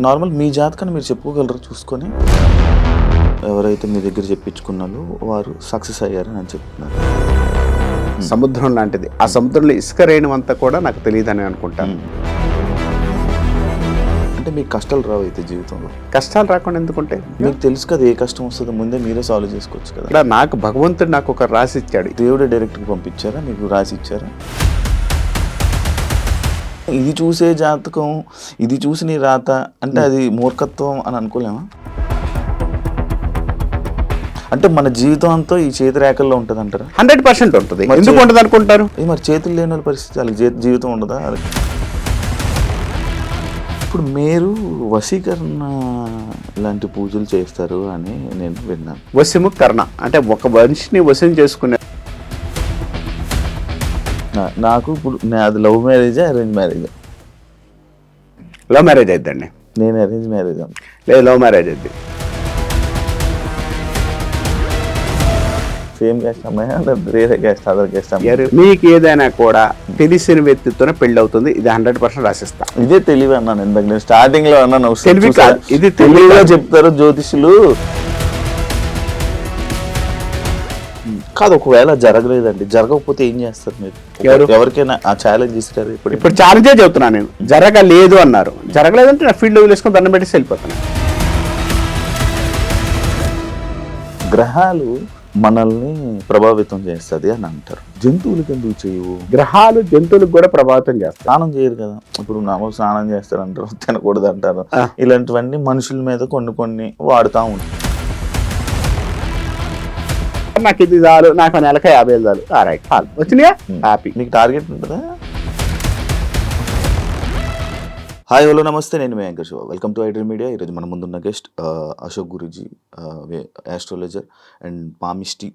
Normal మీ జాతకాన్ని మీరు చెప్పుకోగలరు చూసుకొని? ఎవరైతే మీ దగ్గర చెప్పించుకున్నారో వారు సక్సెస్ అయ్యారని అని చెప్తున్నారు. సముద్రం లాంటిది. ఆ సముద్రంలో ఇసుక రేణువంతా కూడా నాకు తెలియదని అనుకుంటాను. అంటే మీకు కష్టాలు రావు అయితే జీవితంలో? కష్టాలు రాకుండా ఎందుకుంటే మీకు తెలుసు కదా ఏ కష్టం వస్తుందో ముందే మీరే సాల్వ్ చేసుకోవచ్చు కదా. ఇక్కడ నాకు భగవంతుడు నాకు ఒక రాసి ఇచ్చాడు. దేవుడే డైరెక్ట్గా పంపించారా, మీకు రాసి ఇచ్చారా? ఇది చూసే జాతకం, ఇది చూసి నీ రాత అంటే అది మూర్ఖత్వం అని అనుకోలేమా? అంటే మన జీవితం అంతా ఈ చేతి రేఖల్లో ఉంటుంది అంటారా? 100% ఉంటుంది. ఎందుకు ఉంటుంది అనుకుంటారు? మరి చేతులు లేని వాళ్ళ పరిస్థితి, వాళ్ళకి జీవితం ఉండదా? ఇప్పుడు మీరు వశీకరణ లాంటి పూజలు చేస్తారు అని నేను విన్నాను. వశము కర్ణ అంటే ఒక మనిషిని వశం చేసుకునే. నాకు ఇప్పుడు అది లవ్ మ్యారేజా అరేంజ్ మ్యారేజా? లవ్ మ్యారేజ్ అయిద్దండి. నేను అరేంజ్ మ్యారేజ్ లేదు, లవ్ మ్యారేజ్ అయింది. సేమ్ క్యాస్ట్ అమ్మాయి వేరే క్యాస్ట్, అదర్ క్యాస్ట్ అమ్మాయి? మీకు ఏదైనా కూడా తెలిసిన వ్యక్తితోనే పెళ్లి అవుతుంది. ఇది 100% రాసిస్తా. ఇదే తెలివి అన్నాను ఇందాక, నేను స్టార్టింగ్ లో అన్నాను. ఇది తెలివిగా చెప్తారు జ్యోతిషులు. కాదు, ఒకవేళ జరగలేదండి, జరగకపోతే ఏం చేస్తారు మీరు? ఎవరికైనా ఆ ఛాలెంజ్ ఇస్తారు? ఇప్పుడు ఛాలెంజే చెబుతున్నాను నేను. జరగలేదు అన్నారు, జరగలేదంటే నా ఫీల్డ్ వదిలేసుకొని దండం పెట్టి వెళ్ళిపోతాను. గ్రహాలు మనల్ని ప్రభావితం చేస్తుంది అని అంటారు. జంతువులకి ఎందుకు చేయవు? గ్రహాలు జంతువులకు కూడా ప్రభావితం చేస్తాయి. స్నానం చేయరు కదా. ఇప్పుడు నామలు స్నానం చేస్తారు అంటారు, తినకూడదు అంటారు. ఇలాంటివన్నీ మనుషుల మీద కొన్ని వాడుతూ ఉంటారు. నాకు ఇది చాలు, నాకు నెలక 50,000 చాలు. రైట్, వచ్చినాయా హ్యాపీ. మీకు టార్గెట్ ఉంటుందా? హాయ్, హలో, నమస్తే. నేను మీ anchor Shiva. Welcome to iDream media. ఈరోజు మన ముందున్న guest Ashok Guruji, astrologer and palmistry.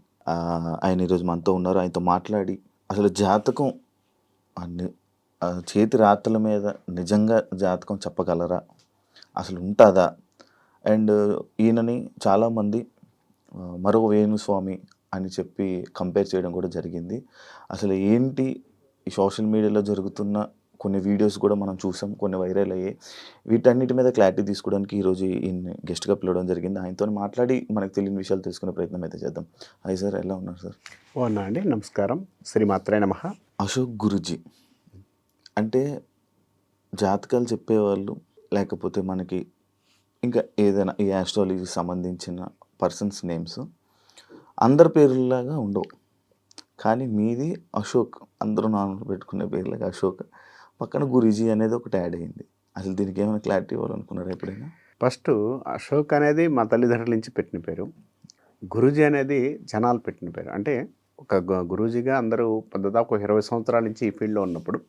ఆయన ఈరోజు మనతో ఉన్నారు. ఆయనతో మాట్లాడి అసలు జాతకం చేతి రాతల మీద నిజంగా జాతకం చెప్పగలరా, అసలు ఉంటుందా? అండ్ ఈయనని చాలామంది మరో వేణుస్వామి అని చెప్పి కంపేర్ చేయడం కూడా జరిగింది. అసలు ఏంటి ఈ సోషల్ మీడియాలో జరుగుతున్న కొన్ని వీడియోస్ కూడా మనం చూసాం, కొన్ని వైరల్ అయ్యాయి. వీటన్నిటి మీద క్లారిటీ తీసుకోవడానికి ఈరోజు ఈయన గెస్ట్గా పిలవడం జరిగింది. ఆయనతో మాట్లాడి మనకు తెలియని విషయాలు తెలుసుకునే ప్రయత్నం అయితే చేద్దాం. హాయ్ సార్, ఎలా ఉన్నారు సార్? అవునా అండి, నమస్కారం. శ్రీమాత్రే నమః. అశోక్ గురూజీ అంటే జాతకాలు చెప్పేవాళ్ళు, లేకపోతే మనకి ఇంకా ఏదైనా ఈ ఆస్ట్రాలజీకి సంబంధించిన పర్సన్స్ నేమ్స్ అందరి పేర్లలాగా ఉండవు, కానీ మీది అశోక్, అందరూ నాన్న పెట్టుకునే పేర్లాగా అశోక్, పక్కన గురూజీ అనేది ఒకటి యాడ్ అయింది. అసలు దీనికి ఏమైనా క్లారిటీ ఇవ్వాలనుకున్నారా ఎప్పుడైనా? ఫస్ట్ అశోక్ అనేది మా తల్లిదండ్రుల నుంచి పెట్టిన పేరు. గురూజీ అనేది జనాలు పెట్టిన పేరు. అంటే ఒక గురూజీగా అందరూ దాదాపు 20 సంవత్సరాల నుంచి ఈ ఫీల్డ్లో ఉన్నప్పుడు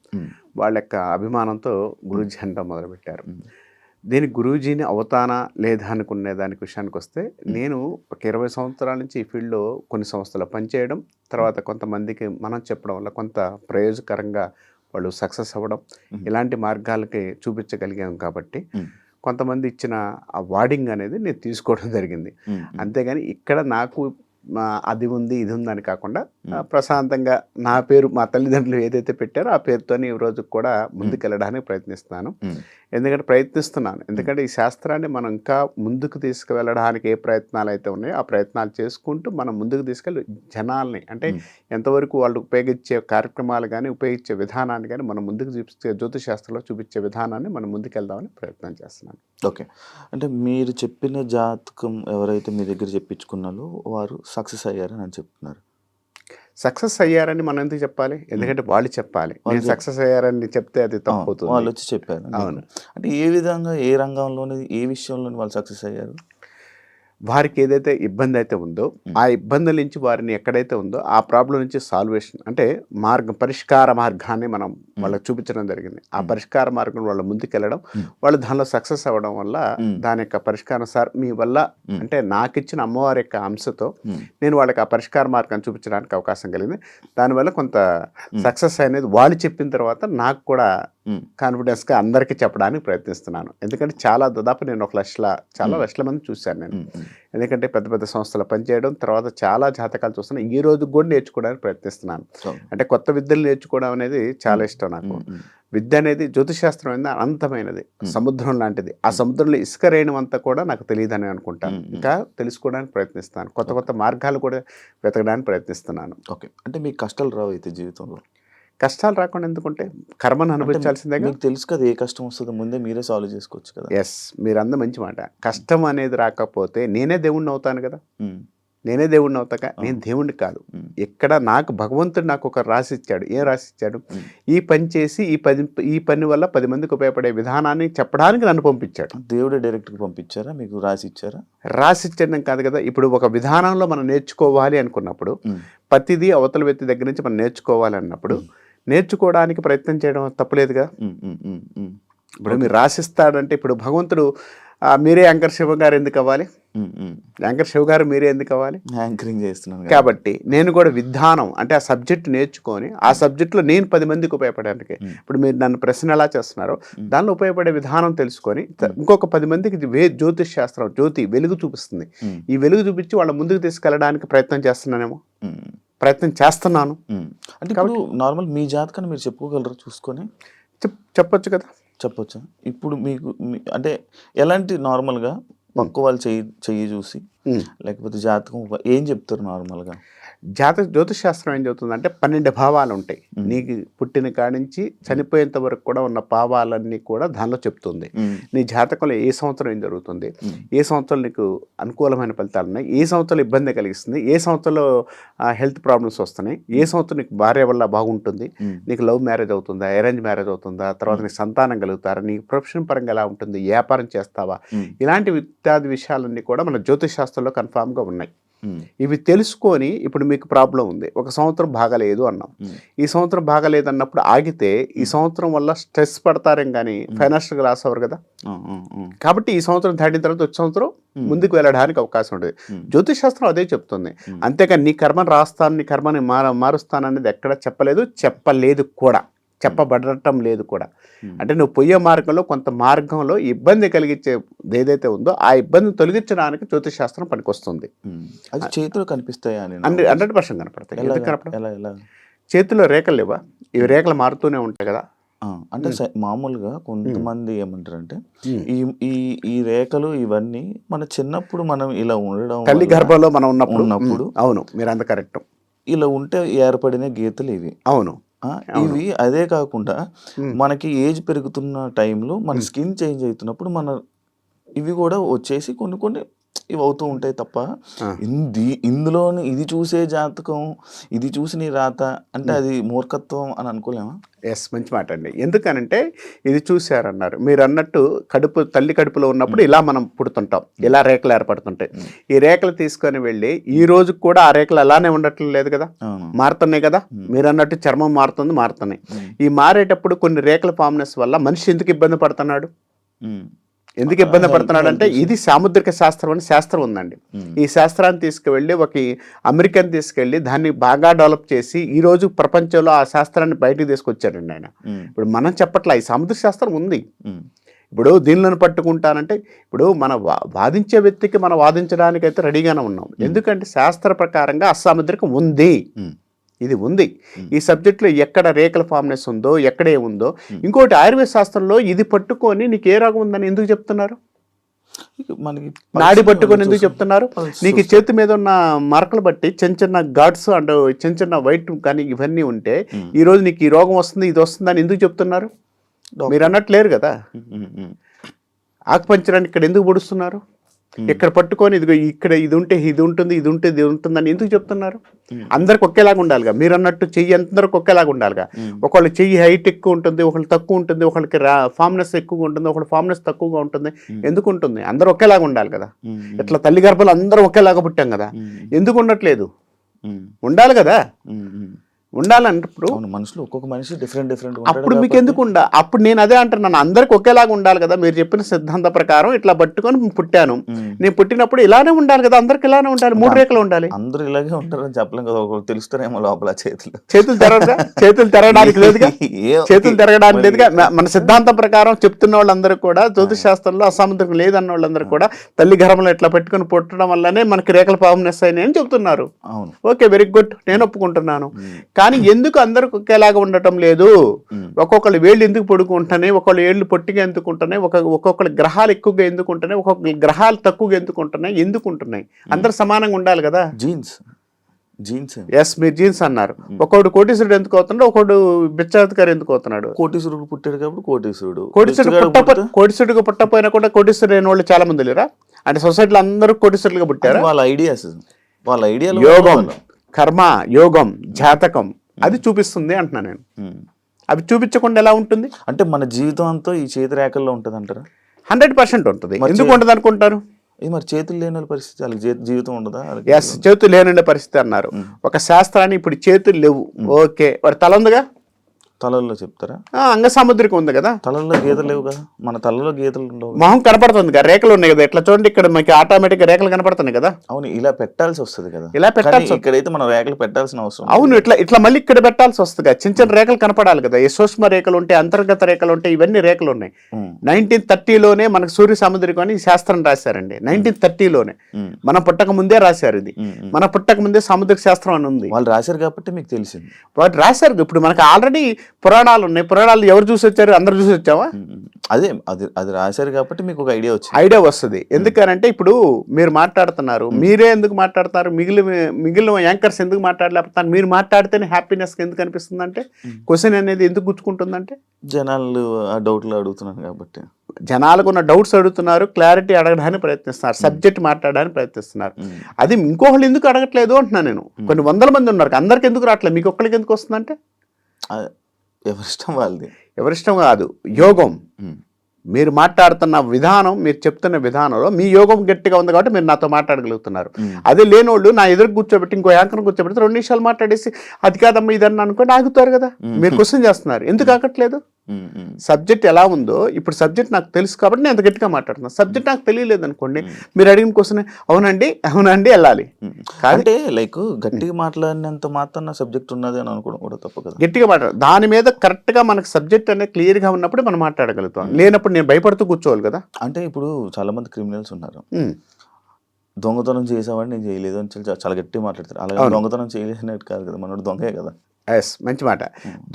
వాళ్ళ యొక్క అభిమానంతో గురూజీ అంటూ మొదలుపెట్టారు. దీనికి గురూజీని అవుతానా లేదా అనుకునే దానికి విషయానికి వస్తే, నేను ఒక 20 సంవత్సరాల నుంచి ఈ ఫీల్డ్లో కొన్ని సంస్థలు పనిచేయడం, తర్వాత కొంతమందికి మనం చెప్పడం వల్ల కొంత ప్రయోజకరంగా వాళ్ళు సక్సెస్ అవ్వడం, ఇలాంటి మార్గాలకి చూపించగలిగాం కాబట్టి కొంతమంది ఇచ్చిన ఆ వార్డింగ్ అనేది నేను తీసుకోవడం జరిగింది. అంతేగాని ఇక్కడ నాకు అది ఉంది ఇది ఉందని కాకుండా ప్రశాంతంగా నా పేరు మా తల్లిదండ్రులు ఏదైతే పెట్టారో ఆ పేరుతోనే ఈ రోజు కూడా ముందుకెళ్ళడానికి ప్రయత్నిస్తున్నాను. ఎందుకంటే ఈ శాస్త్రాన్ని మనం ఇంకా ముందుకు తీసుకువెళ్ళడానికి ఏ ప్రయత్నాలు అయితే ఉన్నాయో ఆ ప్రయత్నాలు చేసుకుంటూ మనం ముందుకు తీసుకెళ్ళి జనాల్ని, అంటే ఎంతవరకు వాళ్ళు ఉపయోగించే కార్యక్రమాలు కానీ ఉపయోగించే విధానాన్ని కానీ మనం ముందుకు చూపించే జ్యోతిష్ శాస్త్రంలో చూపించే విధానాన్ని మనం ముందుకెళ్దామని ప్రయత్నం చేస్తున్నాను. ఓకే, అంటే మీరు చెప్పిన జాతకం ఎవరైతే మీ దగ్గర చెప్పించుకున్నారో వారు సక్సెస్ అయ్యారని అని చెప్తున్నారు. సక్సెస్ అయ్యారని మనం ఎందుకు చెప్పాలి? ఎందుకంటే వాళ్ళు చెప్పాలి. నేను సక్సెస్ అయ్యారని చెప్తే అది తప్పవుతుంది. వాళ్ళు వచ్చి చెప్పారు. అవును. అంటే ఏ విధంగా, ఏ రంగంలోని, ఏ విషయంలో వాళ్ళు సక్సెస్ అయ్యారు? వారికి ఏదైతే ఇబ్బంది అయితే ఉందో ఆ ఇబ్బందుల నుంచి వారిని ఎక్కడైతే ఉందో ఆ ప్రాబ్లం నుంచి సాల్వేషన్, అంటే పరిష్కార మార్గాన్ని మనం వాళ్ళకి చూపించడం జరిగింది. ఆ పరిష్కార మార్గం వాళ్ళ ముందుకెళ్ళడం, వాళ్ళు దానిలో సక్సెస్ అవ్వడం వల్ల దాని యొక్క పరిష్కారం, సార్ మీ వల్ల అంటే నాకు ఇచ్చిన అమ్మవారి యొక్క అంశతో నేను వాళ్ళకి ఆ పరిష్కార మార్గాన్ని చూపించడానికి అవకాశం కలిగింది. దానివల్ల కొంత సక్సెస్ అనేది వాళ్ళు చెప్పిన తర్వాత నాకు కూడా కాన్ఫిడెన్స్గా అందరికీ చెప్పడానికి ప్రయత్నిస్తున్నాను. ఎందుకంటే దాదాపు నేను చాలా లక్షల మంది చూశాను నేను. ఎందుకంటే పెద్ద పెద్ద సంస్థలు పనిచేయడం, తర్వాత చాలా జాతకాలు చూస్తున్నాను. ఈ రోజు కూడా నేర్చుకోవడానికి ప్రయత్నిస్తున్నాను. అంటే కొత్త విద్యలు నేర్చుకోవడం అనేది చాలా ఇష్టం నాకు. విద్య అనేది జ్యోతిశాస్త్రం అనేది అనంతమైనది, సముద్రం లాంటిది. ఆ సముద్రంలో ఇసుక రేణువంతా కూడా నాకు తెలియదని అనుకుంటాను. ఇంకా తెలుసుకోవడానికి ప్రయత్నిస్తాను. కొత్త కొత్త మార్గాలు కూడా వెతకడానికి ప్రయత్నిస్తున్నాను. ఓకే, అంటే మీకు కష్టాలు రావు అయితే జీవితంలో? కష్టాలు రాకుండా ఎందుకుంటే కర్మను అనుభవించాల్సిందే. మీకు తెలుసు కదా ఏ కష్టం వస్తుందో ముందే మీరే సాల్వ్ చేసుకోవచ్చు కదా. ఎస్, మీరు అంద మంచి మాట. కష్టం అనేది రాకపోతే నేనే దేవుణ్ణి అవుతాను కదా. నేనే దేవుణ్ణి అవుతాక నేను దేవుణ్ణి కాదు. ఎక్కడ నాకు భగవంతుడు నాకు ఒక రాసి ఇచ్చాడు. ఏం రాసి ఇచ్చాడు? ఈ పని చేసి ఈ పని వల్ల 10 మందికి ఉపయోగపడే విధానాన్ని చెప్పడానికి నన్ను పంపించాడు. దేవుడే డైరెక్ట్గా పంపించారా, మీకు రాసి ఇచ్చారా? రాసి ఇచ్చడం కాదు కదా. ఇప్పుడు ఒక విధానంలో మనం నేర్చుకోవాలి అనుకున్నప్పుడు, ప్రతిదీ అవతల వ్యక్తి దగ్గర నుంచి మనం నేర్చుకోవాలి అన్నప్పుడు నేర్చుకోవడానికి ప్రయత్నం చేయడం తప్పులేదుగా. ఇప్పుడు మీరు రాసిస్తాడంటే, ఇప్పుడు భగవంతుడు మీరే యాంకర్ శివ గారు ఎందుకు అవ్వాలి? యాంకర్ శివ గారు మీరే ఎందుకు అవ్వాలి? యాంకరింగ్ చేస్తున్నాను కాబట్టి నేను కూడా విధానం అంటే ఆ సబ్జెక్ట్ నేర్చుకొని ఆ సబ్జెక్టులో నేను 10 మందికి ఉపయోగపడడానికి, ఇప్పుడు మీరు నన్ను ప్రశ్న ఎలా చేస్తున్నారో దానిలో ఉపయోగపడే విధానం తెలుసుకొని ఇంకొక 10 మందికి జ్యోతిష్ శాస్త్రం జ్యోతి వెలుగు చూపిస్తుంది. ఈ వెలుగు చూపించి వాళ్ళ ముందుకు తీసుకెళ్ళడానికి ప్రయత్నం చేస్తున్నానేమో, ప్రయత్నం చేస్తున్నాను. అంటే ఇప్పుడు నార్మల్ మీ జాతకాన్ని మీరు చెప్పుకోగలరా చూసుకొని? చెప్పొచ్చు కదా. చెప్పొచ్చా? ఇప్పుడు మీకు అంటే ఎలాంటి నార్మల్గా పక్క వాళ్ళు చెయ్యి చూసి లేకపోతే జాతకం ఏం చెప్తారు నార్మల్గా? జ్యోతిష్ శాస్త్రం ఏం చెబుతుందంటే 12 భావాలు ఉంటాయి. నీకు పుట్టిన కాడి నుంచి చనిపోయేంత వరకు కూడా ఉన్న భావాలన్నీ కూడా దానిలో చెప్తుంది. నీ జాతకంలో ఏ సంవత్సరం ఏం జరుగుతుంది, ఏ సంవత్సరం నీకు అనుకూలమైన ఫలితాలు ఉన్నాయి, ఏ సంవత్సరం ఇబ్బంది కలిగిస్తుంది, ఏ సంవత్సరంలో హెల్త్ ప్రాబ్లమ్స్ వస్తున్నాయి, ఏ సంవత్సరం నీకు భార్య వల్ల బాగుంటుంది, నీకు లవ్ మ్యారేజ్ అవుతుందా, అరేంజ్ మ్యారేజ్ అవుతుందా, తర్వాత నీకు సంతానం కలుగుతారా, నీకు ప్రొఫెషన్ పరంగా ఎలా ఉంటుంది, వ్యాపారం చేస్తావా, ఇలాంటి ఇత్యాది విషయాలన్నీ కూడా మన జ్యోతిష్ శాస్త్రంలో కన్ఫామ్గా ఉన్నాయి. ఇవి తెలుసుకొని ఇప్పుడు మీకు ప్రాబ్లం ఉంది, ఒక సంవత్సరం బాగలేదు అన్నాం, ఈ సంవత్సరం బాగలేదు అన్నప్పుడు ఆగితే ఈ సంవత్సరం వల్ల స్ట్రెస్ పడతారేం కానీ ఫైనాన్షియల్గా లాస్ అవ్వరు కదా. కాబట్టి ఈ సంవత్సరం దాటిన తర్వాత వచ్చే సంవత్సరం ముందుకు వెళ్ళడానికి అవకాశం ఉంటుంది. జ్యోతిష్ శాస్త్రం అదే చెప్తుంది. అంతేకాని నీ కర్మను రాస్తాను, నీ కర్మని మారుస్తాను అనేది ఎక్కడ చెప్పలేదు కూడా, చెప్పబడటం లేదు కూడా. అంటే నువ్వు పోయే మార్గంలో కొంత మార్గంలో ఇబ్బంది కలిగించే ఏదైతే ఉందో ఆ ఇబ్బందిని తొలగించడానికి జ్యోతిష్ శాస్త్రం పనికొస్తుంది. అది చేతులు కనిపిస్తాయా? 100% కనపడతాయి. ఎందుకు కనపడతాయి? చేతిలో రేఖలు లేవా? ఇవి రేఖలు మారుతూనే ఉంటాయి కదా. అంటే మామూలుగా కొంతమంది ఏమంటారంటే ఈ రేఖలు ఇవన్నీ మన చిన్నప్పుడు మనం ఇలా ఉండడం, తల్లి గర్భంలో మనం ఉన్నప్పుడు అవును, మీరు అంత కరెక్ట్, ఇలా ఉంటే ఏర్పడిన గీతలు ఇవి. అవును, ఇవి అదే కాకుండా మనకి ఏజ్ పెరుగుతున్న టైంలో మన స్కిన్ చేంజ్ అవుతున్నప్పుడు ఇవి కూడా వచ్చేసి కొన్ని ఇవి అవుతూ ఉంటాయి తప్ప ఇందులోని ఇది చూసే జాతకం, ఇది చూసి నీ రాత అంటే అది మూర్ఖత్వం అని అనుకోలేమా? ఎస్, మంచి మాట అండి. ఎందుకనంటే ఇది చూశారన్నారు మీరు అన్నట్టు, తల్లి కడుపులో ఉన్నప్పుడు ఇలా మనం పుడుతుంటాం, ఇలా రేఖలు ఏర్పడుతుంటాయి. ఈ రేఖలు తీసుకొని వెళ్ళి ఈ రోజు కూడా ఆ రేఖలు అలానే ఉండట్లేదు లేదు కదా, మారుతున్నాయి కదా. మీరు అన్నట్టు చర్మం మారుతున్నాయి. ఈ మారేటప్పుడు కొన్ని రేఖల ఫామ్నెస్ వల్ల మనిషి ఎందుకు ఇబ్బంది పడుతున్నాడు? ఎందుకు ఇబ్బంది పడుతున్నాడు అంటే ఇది సాముద్రిక శాస్త్రం అని శాస్త్రం ఉందండి. ఈ శాస్త్రాన్ని తీసుకువెళ్ళి అమెరికన్ తీసుకెళ్ళి దాన్ని బాగా డెవలప్ చేసి ఈ రోజు ప్రపంచంలో ఆ శాస్త్రాన్ని బయటకు తీసుకొచ్చాడండి ఆయన. ఇప్పుడు మనం చెప్పట్లా, ఈ సాముద్రిక శాస్త్రం ఉంది. ఇప్పుడు దీనిలను పట్టుకుంటానంటే ఇప్పుడు మన వాదించే వ్యక్తికి మనం వాదించడానికైతే రెడీగానే ఉన్నాం. ఎందుకంటే శాస్త్ర ప్రకారంగా అసాముద్రికం ఉంది, ఇది ఉంది. ఈ సబ్జెక్ట్లో ఎక్కడ రేఖల ఫామ్నెస్ ఉందో, ఎక్కడ ఏముందో. ఇంకోటి ఆయుర్వేద శాస్త్రంలో ఇది పట్టుకొని నీకు ఏ రోగం ఉందని ఎందుకు చెప్తున్నారు? మనకి నాడి పట్టుకొని ఎందుకు చెప్తున్నారు? నీకు చేతి మీద ఉన్న మరకలు బట్టి చిన్న ఘాట్స్ అండ్ చిన్న వైట్ కానీ ఇవన్నీ ఉంటే ఈ రోజు నీకు ఈ రోగం వస్తుంది, ఇది వస్తుందని ఎందుకు చెప్తున్నారు? మీరు అన్నట్లేరు కదా. ఆకుపంచరాన్ని ఇక్కడ ఎందుకు పొడుస్తున్నారు? ఇక్కడ పట్టుకొని ఇదిగో ఇక్కడ ఇది ఉంటే ఇది ఉంటుంది, ఇది ఉంటే ఇది ఉంటుందని ఎందుకు చెప్తున్నారు? అందరికి ఒకేలాగా ఉండాలిగా. మీరు అన్నట్టు చెయ్యి అందరికి ఒకేలాగా ఉండాలిగా. ఒకళ్ళు చెయ్యి హైట్ ఎక్కువ ఉంటుంది, ఒకళ్ళు తక్కువ ఉంటుంది, ఒకళ్ళకి ఫామ్నెస్ ఎక్కువగా ఉంటుంది, ఒకళ్ళు ఫామ్నెస్ తక్కువగా ఉంటుంది. ఎందుకు ఉంటుంది? అందరూ ఒకేలాగా ఉండాలి కదా. ఇట్లా తల్లి గర్భాలు అందరూ ఒకేలాగా పుట్టాం కదా, ఎందుకు ఉండట్లేదు? ఉండాలి కదా. ఉండాలంటప్పుడు అవును, మనుషులు ఒక్కొక్క మనిషి డిఫరెంట్ అప్పుడు మీకు ఎందుకు అప్పుడు నేను అదే అంటున్నాను, అందరికి ఒకేలాగా ఉండాలి కదా. మీరు చెప్పిన సిద్ధాంత ప్రకారం ఇట్లా పట్టుకొని పుట్టాను, నేను పుట్టినప్పుడు ఇలానే ఉండాలి కదా, అందరికి ఇలానే ఉండాలి, 3 రేఖలు ఉండాలి. అందరూ ఇలాగే ఉంటారని చెప్పలేం కదా, ఒకరు తెలుస్తారేమో లోపల చేతులు తెరవగా, చేతులు తిరగడానికి లేదుగా, చేతులు తిరగడానికి లేదుగా. మన సిద్ధాంతం ప్రకారం చెప్తున్న వాళ్ళందరూ కూడా, జ్యోతిష్ శాస్త్రంలో అసాముద్రికం లేదన్న వాళ్ళందరూ కూడా తల్లి గర్భంలో ఇట్లా పెట్టుకుని పుట్టడం వల్లనే మనకి రేఖల పాపనెస్ అయినాయి అని చెప్తున్నారు. అవును, ఓకే, వెరీ గుడ్, నేను ఒప్పుకుంటున్నాను. కానీ ఎందుకు అందరికి ఒకేలాగా ఉండటం లేదు? ఒక్కొక్కళ్ళు వేళ్ళు ఎందుకు పొడుకుంటున్నాయి, ఒక్కొక్కళ్ళు ఏళ్ళు పొట్టిగా ఎందుకు ఉంటున్నాయి, ఒక్కొక్కళ్ళు గ్రహాలు ఎక్కువగా ఎందుకు ఉంటున్నాయి, ఒక్కొక్క గ్రహాలు తక్కువగా ఎందుకు ఉంటున్నాయి, ఎందుకు ఉంటున్నాయి? అందరు సమానంగా ఉండాలి కదా. జీన్స్ ఎస్, మీరు జీన్స్ అన్నారు. ఒకడు కోటీశ్వరుడు ఎందుకు అవుతున్నాడు, ఒకడు బిచ్చాధికారి ఎందుకు అవుతున్నాడు? కోటీశ్వరుడు పుట్టాడు కాబట్టి కోటీశ్వరుడు పుట్టపోయినా కూడా కోటీశ్వరుడు అయిన వాళ్ళు చాలా మంది లేరా? అంటే సొసైటీలో అందరూ కోటీశ్వరులుగా పుట్టారు. వాళ్ళ ఐడియా యోగం, కర్మ, యోగం, జాతకం అది చూపిస్తుంది అంటున్నా నేను. అవి చూపించకుండా ఎలా ఉంటుంది? అంటే మన జీవితం అంతా ఈ చేతి రేఖల్లో ఉంటుంది అంటారా? 100% ఉంటుంది. ఎందుకు ఉండదు అనుకుంటారు? మరి చేతులు లేని పరిస్థితి, వాళ్ళకి జీవితం ఉండదా? ఎస్, చేతులు లేని పరిస్థితి అన్నారు. ఒక శాస్త్రాన్ని ఇప్పుడు చేతులు లేవు, ఓకే, వాడి తల ఉందిగా, తలల్లో చెప్తారా? అంగ సాముద్రికం ఉంది కదా, తలలో గీతలు లేవు కదా, మన తలలో గీతలు ఉండవు. మొహం కనపడుతుంది కదా, రేఖలు ఉన్నాయి కదా, ఇట్లా చూడండి, ఇక్కడ మనకి ఆటోమేటిక్ రేఖలు కనపడుతున్నాయి కదా. అవును, ఇలా పెట్టాల్సి వస్తుంది కదా, ఇలా పెట్టాల్సి, ఇక్కడైతే మనం రేఖలు పెట్టాల్సిన అవసరం. అవును, ఇట్లా మళ్ళీ ఇక్కడ పెట్టాల్సి వస్తుంది కదా, చిన్న చిన్న రేఖలు కనపడాలి కదా. ఈ సూక్ష్మ రేఖలు ఉంటాయి, అంతర్గత రేఖలు ఉంటాయి, ఇవన్నీ రేఖలు ఉన్నాయి. 1930లోనే మనకు సూర్య సాముద్రికం అని శాస్త్రం రాశారండి. 1930లోనే, మనం పుట్టక ముందే రాశారు ఇది. మన పుట్టక ముందే సాముద్రిక శాస్త్రం అని ఉంది. వాళ్ళు రాశారు కాబట్టి మీకు తెలిసింది. వాటి రాశారు. ఇప్పుడు మనకు ఆల్రెడీ పురాణాలు ఉన్నాయి. పురాణాలు ఎవరు చూసి వచ్చారు? అందరు చూసి వచ్చావా? అది రాశారు కాబట్టి మీకు ఒక ఐడియా వస్తుంది. ఎందుకనంటే ఇప్పుడు మీరు మాట్లాడుతున్నారు, మీరే ఎందుకు మాట్లాడతారు, మిగిలిన యాంకర్స్ ఎందుకు మాట్లాడలేకపోతారు? మీరు మాట్లాడితేనే హ్యాపీనెస్ ఎందుకు అనిపిస్తుంది అంటే, క్వశ్చన్ అనేది ఎందుకు గుచ్చుకుంటుందంటే, జనాలు ఆ డౌట్లు అడుగుతున్నారు కాబట్టి, జనాలకు ఉన్న డౌట్స్ అడుగుతున్నారు, క్లారిటీ అడగడానికి ప్రయత్నిస్తున్నారు, సబ్జెక్ట్ మాట్లాడడానికి ప్రయత్నిస్తున్నారు. అది ఇంకొకళ్ళు ఎందుకు అడగట్లేదు అంటున్నా నేను. కొన్ని వందల మంది ఉన్నారు, అందరికి ఎందుకు రావట్లేదు, మీకు ఒక్కరికి ఎందుకు వస్తుందంటే ఎవరిష్టం వాళ్ళది. ఎవరిష్టం కాదు, యోగం. మీరు మాట్లాడుతున్న విధానం, మీరు చెప్తున్న విధానంలో మీ యోగం గట్టిగా ఉంది కాబట్టి మీరు నాతో మాట్లాడగలుగుతున్నారు. అదే లేనోళ్ళు నా ఎదురు కూర్చోబెట్టి ఇంకో యాంకర్ కూర్చోబెడితే 2 నిమిషాలు మాట్లాడేసి అది కాదమ్మా ఇదన్నా అనుకోండి ఆగుతారు కదా. మీరు క్వశ్చన్ చేస్తున్నారు, ఎందుకు ఆగట్లేదు? సబ్జెక్ట్ ఎలా ఉందో, ఇప్పుడు సబ్జెక్ట్ నాకు తెలుసు కాబట్టి నేను అంత గట్టిగా మాట్లాడుతున్నాను. సబ్జెక్ట్ నాకు తెలియలేదు అనుకోండి, మీరు అడిగిన క్వశ్చన్ అవునండి వెళ్ళాలి. అంటే లైక్ గట్టిగా మాట్లాడినంత మాత్రం సబ్జెక్ట్ ఉన్నది అని అనుకోవడం కూడా తప్పు కదా. గట్టిగా దాని మీద కరెక్ట్ గా మనకు సబ్జెక్ట్ అనేది క్లియర్ గా ఉన్నప్పుడు మనం మాట్లాడగలుగుతాం. లేనప్పుడు నేను భయపడుతూ కూర్చోవాలి కదా. అంటే ఇప్పుడు చాలా మంది క్రిమినల్స్ ఉన్నారు, దొంగతనం చేసామని నేను చేయలేదు అని చాలా గట్టిగా మాట్లాడతారు. అలాగే దొంగతనం చేయలేనట్టు కాదు కదా, మనోడు దొంగే కదా. ఎస్, మంచి మాట.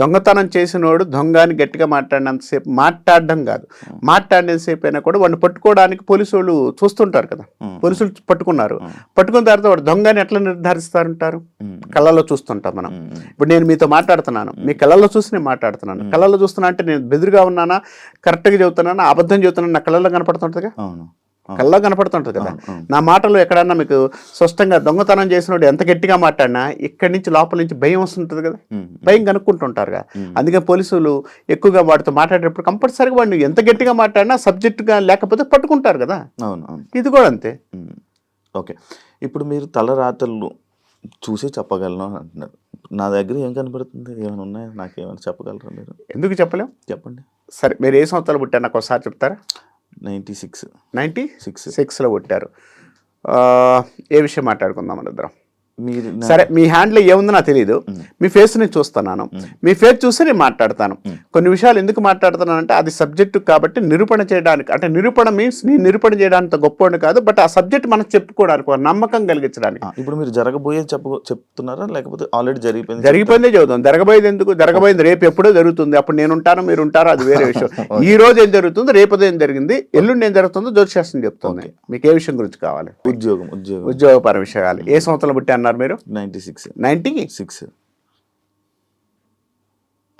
దొంగతనం చేసినోడు దొంగని గట్టిగా మాట్లాడినంతసేపు, మాట్లాడడం కాదు, మాట్లాడినంతసేపు అయినా కూడా వాడిని పట్టుకోవడానికి పోలీసు వాళ్ళు చూస్తుంటారు కదా. పోలీసులు పట్టుకున్నారు, పట్టుకున్న తర్వాత వాడు దొంగని ఎట్లా నిర్ధారిస్తారంటారు? కళ్ళల్లో చూస్తుంటాం మనం. ఇప్పుడు నేను మీతో మాట్లాడుతున్నాను, మీ కళ్ళల్లో చూసి నేను మాట్లాడుతున్నాను. కళ్ళల్లో చూస్తున్నా అంటే నేను బెదిరిగా ఉన్నానా, కరెక్ట్గా చెబుతున్నానా, అబద్ధం చెబుతున్నానా, నా కళ్ళల్లో కనపడుతుంటుందిగా. కళ్ళలో కనపడుతుంటుంది కదా. నా మాటలు ఎక్కడన్నా మీకు స్పష్టంగా దొంగతనం చేసినోడు ఎంత గట్టిగా మాట్లాడినా ఇక్కడి నుంచి లోపల నుంచి భయం వస్తుంటుంది కదా, భయం కనుక్కుంటుంటారుగా. అందుకే పోలీసులు ఎక్కువగా వాడితో మాట్లాడేటప్పుడు కంపల్సరీగా వాడిని ఎంత గట్టిగా మాట్లాడినా సబ్జెక్టుగా లేకపోతే పట్టుకుంటారు కదా. ఇది కూడా అంతే. ఓకే, ఇప్పుడు మీరు తలరాతలు చూసి చెప్పగలను అంటున్నారు. నా దగ్గర ఏం కనపడుతుంది, ఏమైనా ఉన్నాయా, నాకేమైనా చెప్పగలరా మీరు? ఎందుకు చెప్పలేం, చెప్పండి. సరే, మీరు ఏ సంవత్సరాలు పుట్టారు నాకు ఒకసారి చెప్తారా? 96లో పుట్టారు. ఏ విషయం మాట్లాడుకుందాం మన ఇద్దరం? సరే, మీ హ్యాండ్లో ఏముందో నాకు తెలియదు, మీ ఫేస్ నేను చూస్తున్నాను, మీ ఫేస్ చూసి నేను మాట్లాడతాను. కొన్ని విషయాలు ఎందుకు మాట్లాడుతున్నానంటే అది సబ్జెక్టు కాబట్టి నిరూపణ చేయడానికి, అంటే నిరూపణ మీన్స్ నేను నిరూపణ చేయడానికి గొప్పవాడిని కాదు, బట్ ఆ సబ్జెక్ట్ మనం చెప్పుకోవడానికి, నమ్మకం కలిగించడానికి. ఇప్పుడు మీరు జరగబోయేది చెప్తున్నారా లేకపోతే ఆల్రెడీ జరిగిపోయిందే చదువుతాం. జరగబోయేది ఎందుకు? జరగబోయేది రేపు ఎప్పుడో జరుగుతుంది, అప్పుడు నేను ఉంటాను మీరు ఉంటారో అది వేరే విషయం. ఈ రోజు ఏం జరుగుతుంది, రేపు ఏం జరిగింది, ఎల్లుండి ఏం జరుగుతుందో జ్యోతిశాస్త్రం చెప్తుంది. మీకు ఏ విషయం గురించి కావాలి? ఉద్యోగపర విషయాలు. ఏ సంవత్సరం పుట్టాను మీరు? 96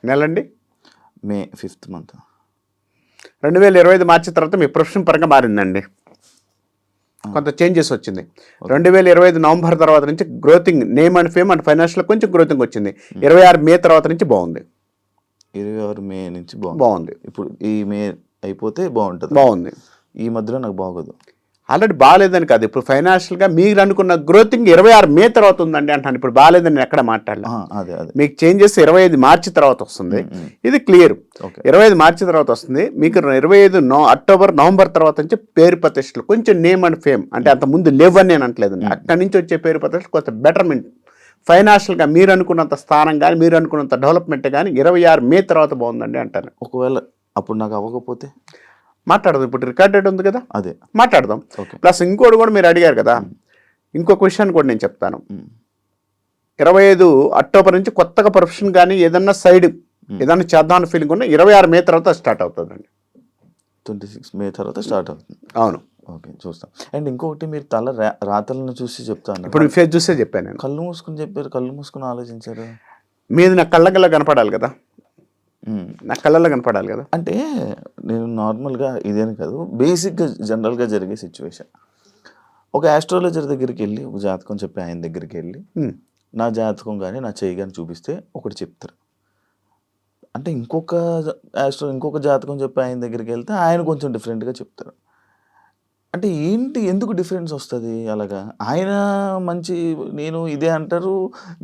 నెలండి? మే 5th మంత్. 2025 మార్చి తర్వాత మీ ప్రొఫెషన్ పరంగా మారిందండి, కొంత చేంజెస్ వచ్చింది. 2025 నవంబర్ తర్వాత నుంచి గ్రోతింగ్, name and fame and financial కొంచెం గ్రోతింగ్ వచ్చింది. 26 మే తర్వాత నుంచి బాగుంది. 26 మే నుంచి బాగుంది. ఇప్పుడు ఈ మే అయిపోతే బాగుంటుంది. బాగుంది. ఈ మధ్యలో నాకు బాగోదు. ఆల్రెడీ బాగాలేదని కాదు, ఇప్పుడు ఫైనాన్షియల్గా మీరు అనుకున్న గ్రోతింగ్ 26 మే తర్వాత ఉందండి అంటాను. ఇప్పుడు బాగాలేదని నేను ఎక్కడ మాట్లాడలే. అదే అదే మీకు చేంజెస్ 25 మార్చి తర్వాత వస్తుంది, ఇది క్లియర్. ఓకే 25 మార్చి తర్వాత వస్తుంది మీకు. 25 అక్టోబర్ నవంబర్ తర్వాత నుంచి పేరు ప్రతిష్టలు కొంచెం నేమ్ అండ్ ఫేమ్, అంటే అంత ముందు లేవని నేను అంటలేదండి. అక్కడి నుంచి వచ్చే పేరు ప్రతిష్టలు కొంత బెటర్మెంట్, ఫైనాన్షియల్గా మీరు అనుకున్నంత స్థానం కానీ మీరు అనుకున్నంత డెవలప్మెంట్ కానీ 26 మే తర్వాత బాగుందండి అంటాను. ఒకవేళ అప్పుడు నాకు అవ్వకపోతే మాట్లాడదాం, ఇప్పుడు రికార్డెడ్ ఉంది కదా, అదే మాట్లాడదాం. ఓకే ప్లస్ ఇంకోటి కూడా మీరు అడిగారు కదా, ఇంకొక విషయాన్ని కూడా నేను చెప్తాను. 25 అక్టోబర్ నుంచి కొత్తగా ప్రొఫెషన్ కానీ ఏదన్నా సైడ్ ఏదన్నా చేద్దామని ఫీలింగ్ ఉన్నా 26 మే తర్వాత స్టార్ట్ అవుతుందండి. 26 మే తర్వాత స్టార్ట్ అవుతుంది. అవును, ఓకే చూస్తాం. అండ్ ఇంకొకటి మీరు తల రాతలను చూసి చెప్తాను. ఇప్పుడు ఫేస్ చూసే చెప్పాను నేను. కళ్ళు మూసుకుని చెప్పారు, కళ్ళు మూసుకుని ఆలోచించారు. మీది నా కళ్ళగల్లా కనపడాలి కదా, నా కళ్ళల్లో కనపడాలి కదా. అంటే నేను నార్మల్గా ఇదేని కాదు, బేసిక్గా జనరల్గా జరిగే సిచ్యువేషన్. ఒక ఆస్ట్రాలజర్ దగ్గరికి వెళ్ళి ఒక జాతకం చెప్పి ఆయన దగ్గరికి వెళ్ళి నా జాతకం కానీ నా చేయి కానీ చూపిస్తే ఒకటి చెప్తారు. అంటే ఇంకొక జాతకం చెప్పి ఆయన దగ్గరికి వెళ్తే ఆయన కొంచెం డిఫరెంట్గా చెప్తారు. అంటే ఏంటి, ఎందుకు డిఫరెన్స్ వస్తుంది అలాగా? ఆయన మంచి నేను ఇదే అంటారు,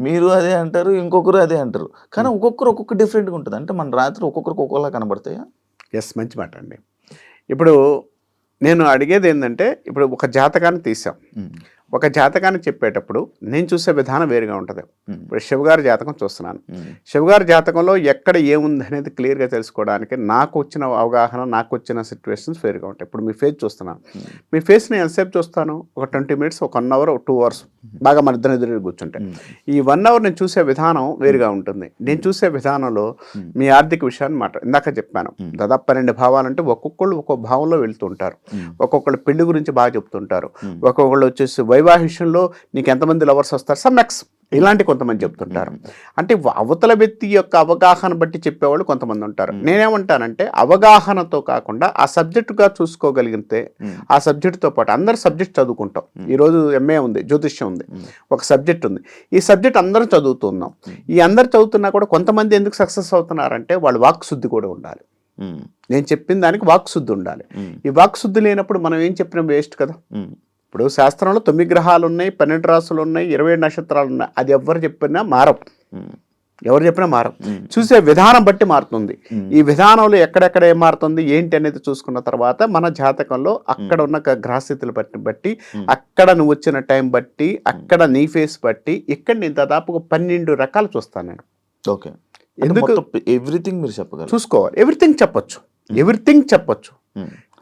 మీరు అదే అంటారు, ఇంకొకరు అదే అంటారు, కానీ ఒక్కొక్కరు ఒక్కొక్క డిఫరెంట్గా ఉంటుంది. అంటే మన రాత్రి ఒక్కొక్కరికి ఒక్కొక్కలా కనబడతాయా? ఎస్, మంచి మాట అండి. ఇప్పుడు నేను అడిగేది ఏంటంటే, ఇప్పుడు ఒక జాతకాన్ని తీసాం, ఒక జాతకాన్ని చెప్పేటప్పుడు నేను చూసే విధానం వేరుగా ఉంటుంది. ఇప్పుడు శివగారి జాతకం చూస్తున్నాను, శివగారి జాతకంలో ఎక్కడ ఏముంది అనేది క్లియర్గా తెలుసుకోవడానికి నాకు వచ్చిన అవగాహన, నాకు వచ్చిన సిచ్యువేషన్స్ వేరుగా ఉంటాయి. ఇప్పుడు మీ ఫేస్ చూస్తున్నాను, మీ ఫేస్ని ఎంతసేపు చూస్తాను? ఒక 20 మినిట్స్, ఒక 1 అవర్, 2 అవర్స్ బాగా మన ఇద్దరు ఎదురు కూర్చుంటే. ఈ 1 అవర్ నేను చూసే విధానం వేరుగా ఉంటుంది. నేను చూసే విధానంలో మీ ఆర్థిక విషయాన్ని ఇందాక చెప్పాను, దాదాపు 12 భావాలంటే ఒక్కొక్కళ్ళు ఒక్కొక్క భావంలో వెళ్తుంటారు. ఒక్కొక్కళ్ళు పెళ్లి గురించి బాగా చెప్తుంటారు, ఒక్కొక్కళ్ళు వచ్చేసి వైవాహిషంలో నీకు ఎంతమంది లవర్స్ వస్తారు, సమ్మెక్స్ ఇలాంటి కొంతమంది చెప్తుంటారు. అంటే అవతల వ్యక్తి యొక్క అవగాహన బట్టి చెప్పేవాళ్ళు కొంతమంది ఉంటారు. నేనేమంటానంటే అవగాహనతో కాకుండా ఆ సబ్జెక్టుగా చూసుకోగలిగితే, ఆ సబ్జెక్టుతో పాటు అందరు సబ్జెక్ట్ చదువుకుంటాం. ఈరోజు ఎంఏ ఉంది, జ్యోతిష్యం ఉంది, ఒక సబ్జెక్ట్ ఉంది, ఈ సబ్జెక్ట్ అందరూ చదువుతున్నాం. ఈ అందరు చదువుతున్నా కూడా కొంతమంది ఎందుకు సక్సెస్ అవుతున్నారంటే వాళ్ళు వాక్ శుద్ధి కూడా ఉండాలి. నేను చెప్పిన దానికి వాక్ శుద్ధి ఉండాలి. ఈ వాక్ శుద్ధి లేనప్పుడు మనం ఏం చెప్పినా వేస్ట్ కదా. ఇప్పుడు శాస్త్రంలో 9 గ్రహాలు ఉన్నాయి, 12 రాసులు ఉన్నాయి, 27 నక్షత్రాలు ఉన్నాయి. అది ఎవరు చెప్పినా మారం, చూసే విధానం బట్టి మారుతుంది. ఈ విధానంలో ఎక్కడెక్కడ ఏం మారుతుంది ఏంటి అనేది చూసుకున్న తర్వాత మన జాతకంలో అక్కడ ఉన్న గ్రహస్థితులు బట్టి అక్కడ నువ్వు వచ్చిన టైం బట్టి అక్కడ నీ ఫేస్ బట్టి ఇక్కడ నేను దాదాపుగా 12 రకాలు చూస్తాను నేను. ఓకే, ఎందుకు ఎవ్రీథింగ్ మీరు చెప్పగలరు, చూసుకోవాలి, ఎవ్రీథింగ్ చెప్పొచ్చు.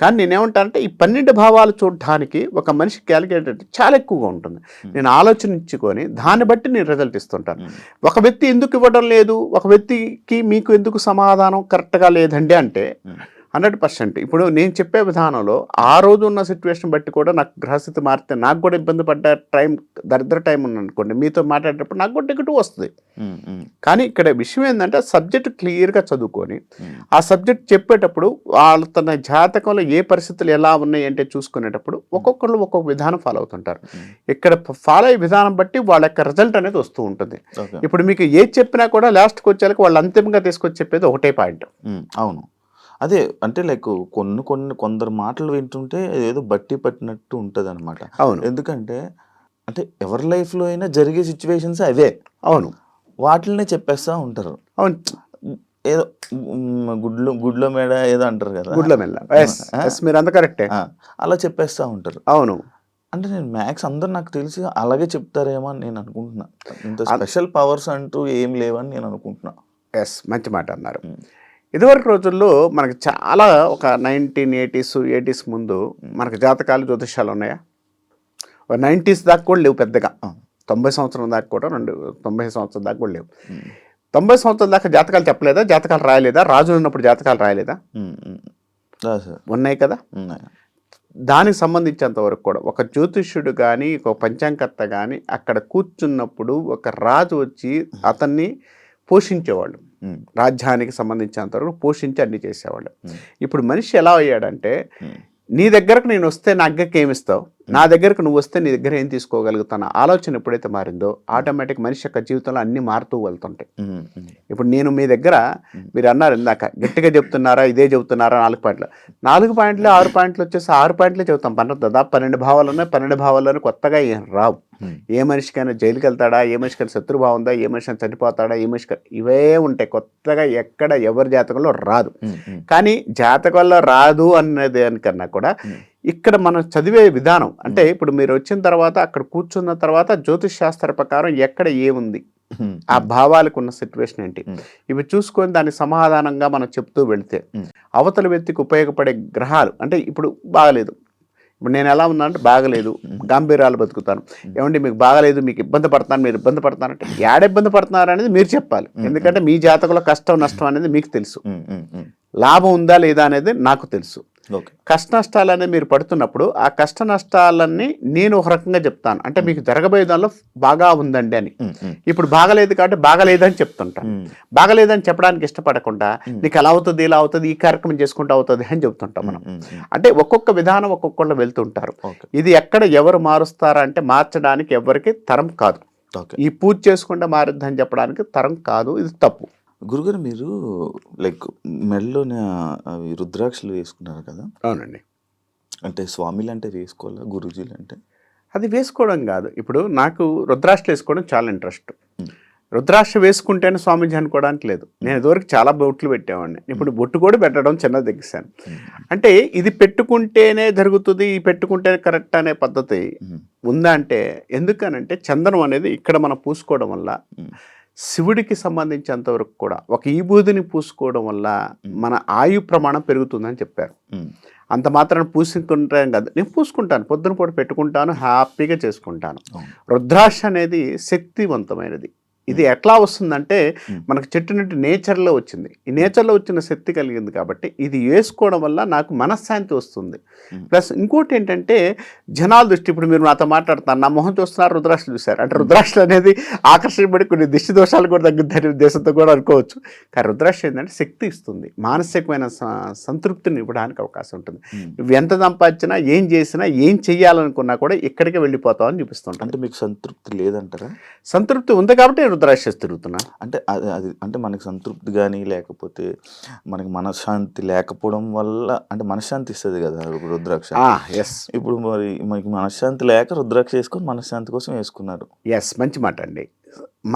కానీ నేనేమంటానంటే ఈ 12 భావాలు చూడడానికి ఒక మనిషి క్యాలిక్యులేటర్ చాలా ఎక్కువగా ఉంటుంది. నేను ఆలోచించుకొని దాన్ని బట్టి నేను రిజల్ట్ ఇస్తుంటాను. ఒక వ్యక్తి ఎందుకు ఇవ్వడం లేదు, ఒక వ్యక్తికి మీకు ఎందుకు సమాధానం కరెక్ట్గా లేదండి అంటే 100%. ఇప్పుడు నేను చెప్పే విధానంలో ఆ రోజు ఉన్న సిచ్యువేషన్ బట్టి కూడా నాకు గ్రహస్థితి మారితే నాకు కూడా ఇబ్బంది పడ్డ టైం, దరిద్ర టైం ఉందనుకోండి, మీతో మాట్లాడేటప్పుడు నాకు కూడా నెగటివ్ వస్తుంది. కానీ ఇక్కడ విషయం ఏంటంటే సబ్జెక్ట్ క్లియర్గా చదువుకొని ఆ సబ్జెక్ట్ చెప్పేటప్పుడు వాళ్ళ తన జాతకంలో ఏ పరిస్థితులు ఎలా ఉన్నాయి అంటే చూసుకునేటప్పుడు ఒక్కొక్కరు ఒక్కొక్క విధానం ఫాలో అవుతుంటారు. ఇక్కడ ఫాలో అయ్యే విధానం బట్టి వాళ్ళ యొక్క రిజల్ట్ అనేది వస్తూ ఉంటుంది. ఇప్పుడు మీకు ఏది చెప్పినా కూడా లాస్ట్కి వచ్చేసరికి వాళ్ళు అంతిమంగా తీసుకొచ్చి చెప్పేది ఒకటే పాయింట్. అవును, అదే అంటే లైక్ కొందరు మాటలు వింటుంటే ఏదో బట్టి పట్టినట్టు ఉంటుంది అనమాట. అవును, ఎందుకంటే అంటే ఎవరి లైఫ్లో అయినా జరిగే సిచ్యువేషన్స్ అవే. అవును, వాటిల్నే చెప్పేస్తూ ఉంటారు. అవును, ఏదో గుడ్లో మేడ ఏదో అంటారు కదా, గుడ్ల మెల్ల, మీరు అంత కరెక్టే, అలా చెప్పేస్తూ ఉంటారు. అవును, అంటే నేను మ్యాథ్స్ అందరు నాకు తెలిసి అలాగే చెప్తారేమో అని నేను అనుకుంటున్నా. ఇంత స్పెషల్ పవర్స్ అంటూ ఏం లేవని నేను అనుకుంటున్నా. ఎస్, మంచి మాట అన్నారు. ఇదివరకు రోజుల్లో మనకి చాలా ఒక 1980s 80s ముందు మనకు జాతకాలు జ్యోతిషాలు ఉన్నాయా? 90s దాకా కూడా లేవు పెద్దగా. 90 సంవత్సరం దాకా కూడా 90 సంవత్సరం దాకా కూడా లేవు. 90 సంవత్సరాల దాకా జాతకాలు చెప్పలేదా? జాతకాలు రాయలేదా? రాజులు ఉన్నప్పుడు జాతకాలు రాయలేదా? ఉన్నాయి కదా. దానికి సంబంధించినంత వరకు కూడా ఒక జ్యోతిష్యుడు కానీ ఒక పంచాంగకర్త కానీ అక్కడ కూర్చున్నప్పుడు ఒక రాజు వచ్చి అతన్ని పోషించేవాళ్ళు, రాజ్యానికి సంబంధించినంత వరకు పోషించి అన్ని చేసేవాళ్ళు. ఇప్పుడు మనిషి ఎలా అయ్యాడంటే నీ దగ్గరకు నేను వస్తే నా అగ్గకి ఏమిస్తావు, నా దగ్గరకు నువ్వు వస్తే నీ దగ్గర ఏం తీసుకోగలుగుతాను ఆలోచన ఎప్పుడైతే మారిందో ఆటోమేటిక్ మనిషి యొక్క జీవితంలో అన్ని మారుతూ వెళ్తుంటాయి. ఇప్పుడు నేను మీ దగ్గర మీరు అన్నారు ఇందాక గట్టిగా చెప్తున్నారా ఇదే చెబుతున్నారా 4 పాయింట్లు 6 పాయింట్లు వచ్చేసి 6 పాయింట్లే చెబుతాం. దాదాపు 12 భావాలు ఉన్నాయి. 12 భావాల్లోనే కొత్తగా ఏం రావు. ఏ మనిషికైనా జైలుకి వెళ్తాడా, ఏ మనిషికైనా శత్రుభావం ఉందా, ఏ మనిషికైనా చనిపోతాడా, ఏ మనిషికి ఇవే ఉంటాయి. కొత్తగా ఎక్కడ ఎవరి జాతకంలో రాదు. కానీ జాతకంలో రాదు అనే దానికన్నా కూడా ఇక్కడ మనం చదివే విధానం అంటే ఇప్పుడు మీరు వచ్చిన తర్వాత అక్కడ కూర్చున్న తర్వాత జ్యోతిష్ శాస్త్ర ప్రకారం ఎక్కడ ఏముంది, ఆ భావాలకు ఉన్న సిచ్యువేషన్ ఏంటి, ఇవి చూసుకొని దాని సమాధానంగా మనం చెప్తూ వెళితే అవతల వ్యక్తికి ఉపయోగపడే గ్రహాలు అంటే ఇప్పుడు బాగలేదు, ఇప్పుడు నేను ఎలా ఉన్నానంటే బాగలేదు గంభీరాలు బతుకుతాను, ఏమండి మీకు బాగలేదు మీకు ఇబ్బంది పడతాను మీరు ఇబ్బంది పడతానంటే ఏడ ఇబ్బంది పడుతున్నారు అనేది మీరు చెప్పాలి. ఎందుకంటే మీ జాతకంలో కష్టం నష్టం అనేది మీకు తెలుసు, లాభం ఉందా లేదా అనేది నాకు తెలుసు. కష్ట నష్టాలు అనేది మీరు పడుతున్నప్పుడు ఆ కష్ట నష్టాలన్నీ నేను ఒక రకంగా చెప్తాను అంటే మీకు జరగబోయే దానిలో బాగా ఉందండి అని. ఇప్పుడు బాగలేదు కాబట్టి బాగలేదని చెప్తుంటాను. బాగలేదని చెప్పడానికి ఇష్టపడకుండా నీకు ఎలా అవుతుంది ఇలా అవుతుంది ఈ కార్యక్రమం చేసుకుంటూ అవుతుంది అని చెప్తుంటాం మనం. అంటే ఒక్కొక్క విధానం ఒక్కొక్కళ్ళు వెళ్తుంటారు. ఇది ఎక్కడ ఎవరు మారుస్తారా అంటే మార్చడానికి ఎవరికి తరం కాదు. ఈ పూజ చేసుకుంటే మారుద్దని చెప్పడానికి తరం కాదు, ఇది తప్పు. గురుగారు మీరు లైక్ మెడలోనే అవి రుద్రాక్షలు వేసుకున్నారు కదా? అవునండి. అంటే స్వామిలు అంటే వేసుకోవాలా, గురూజీలు అంటే? అది వేసుకోవడం కాదు. ఇప్పుడు నాకు రుద్రాక్షలు వేసుకోవడం చాలా ఇంట్రెస్ట్. రుద్రాక్ష వేసుకుంటేనే స్వామీజీ అనుకోవడానికి లేదు. నేను ఇదివరకు చాలా బొట్లు పెట్టేవాడిని, ఇప్పుడు బొట్టు కూడా పెట్టడం చిన్నది తగ్గిస్తాను. అంటే ఇది పెట్టుకుంటేనే జరుగుతుంది, ఈ పెట్టుకుంటేనే కరెక్ట్ అనే పద్ధతి ఉందా అంటే ఎందుకనంటే చందనం అనేది ఇక్కడ మనం పూసుకోవడం వల్ల శివుడికి సంబంధించినంత వరకు కూడా ఒక ఈబూదిని పూసుకోవడం వల్ల మన ఆయు ప్రమాణం పెరుగుతుందని చెప్పారు. అంత మాత్రం పూసుకుంటాను కాదు, నేను పూసుకుంటాను, పొద్దున పూట పెట్టుకుంటాను, హ్యాపీగా చేసుకుంటాను. రుద్రాక్ష అనేది శక్తివంతమైనది. ఇది ఎట్లా వస్తుందంటే మనకు చెట్టు నుండి నేచర్లో వచ్చింది. ఈ నేచర్లో వచ్చిన శక్తి కలిగింది కాబట్టి ఇది వేసుకోవడం వల్ల నాకు మనశ్శాంతి వస్తుంది. ప్లస్ ఇంకోటి ఏంటంటే జనాల దృష్టి, ఇప్పుడు మీరు నాతో మాట్లాడుతున్నారు, నా మొహం చూస్తున్నారు, రుద్రాక్షలు చూశారు అంటే రుద్రాక్షలు అనేది ఆకర్షించబడి కొన్ని దిష్టి దోషాలు కూడా తగ్గుతాయి ఉద్దేశంతో కూడా అనుకోవచ్చు. కానీ రుద్రాక్ష ఏంటంటే శక్తి ఇస్తుంది, మానసికమైన సంతృప్తిని ఇవ్వడానికి అవకాశం ఉంటుంది. నువ్వు ఎంత సంపాదించినా ఏం చేసినా ఏం చెయ్యాలనుకున్నా కూడా ఇక్కడికే వెళ్ళిపోతావు అని చూపిస్తుంటాం. అంటే మీకు సంతృప్తి లేదంటారా? సంతృప్తి ఉంది కాబట్టి రుద్రాక్ష తిరుగుతున్నా. అంటే అది అంటే మనకి సంతృప్తి కానీ లేకపోతే మనకి మనశ్శాంతి లేకపోవడం వల్ల అంటే మనశ్శాంతి ఇస్తుంది కదా రుద్రాక్ష. ఎస్. ఇప్పుడు మరి మనకి మనశ్శాంతి లేక రుద్రాక్ష వేసుకొని మనశ్శాంతి కోసం వేసుకున్నారు. ఎస్, మంచి మాట అండి.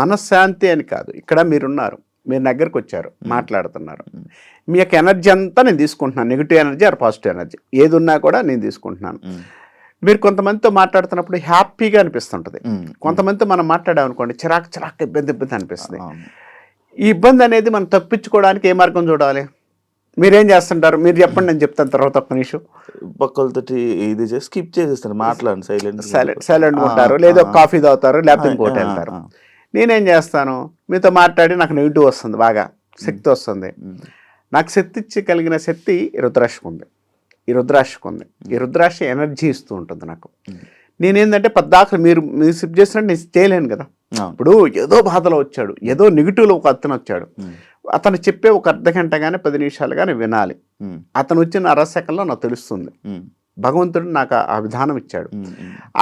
మనశ్శాంతి అని కాదు, ఇక్కడ మీరున్నారు, మీరు దగ్గరకు వచ్చారు, మాట్లాడుతున్నారు, మీ యొక్క ఎనర్జీ అంతా నేను తీసుకుంటున్నాను, negative energy or positive energy ఏది ఉన్నా కూడా నేను తీసుకుంటున్నాను. మీరు కొంతమందితో మాట్లాడుతున్నప్పుడు హ్యాపీగా అనిపిస్తుంటుంది, కొంతమందితో మనం మాట్లాడామనుకోండి చిరాకు ఇబ్బంది అనిపిస్తుంది. ఈ ఇబ్బంది అనేది మనం తప్పించుకోవడానికి ఏ మార్గం చూడాలి? మీరేం చేస్తుంటారు మీరు చెప్పండి, నేను చెప్తాను తర్వాత ఒక్క నిమిషం. పక్కలతో ఇది చేసి స్కిప్ చేసేస్తారు, మాట్లాడండి, సైలెంట్ ఉంటారు, లేదా కాఫీ తాగుతారు, లేకపోతే ఇంకోటి వెళ్తారు. నేనేం చేస్తాను, మీతో మాట్లాడి నాకు నెగిటివ్ వస్తుంది, బాగా శక్తి వస్తుంది. నాకు శక్తి ఇచ్చి కలిగిన శక్తి రుద్రాక్షకు ఉంది, ఈ రుద్రాక్షకు ఉంది. ఈ రుద్రాక్ష ఎనర్జీ ఇస్తూ ఉంటుంది నాకు. నేనేంటంటే పద్దాకలు మీరు సిప్ చేసినట్టు నేను చేయలేను కదా. ఇప్పుడు ఏదో బాధలో వచ్చాడు, ఏదో నెగిటివ్లో ఒక అతను వచ్చాడు, అతను చెప్పే ఒక అర్ధగంట కానీ 10 నిమిషాలు కానీ వినాలి. అతను వచ్చిన అరసెకండ్లో నాకు తెలుస్తుంది. భగవంతుడు నాకు ఆ విధానం ఇచ్చాడు.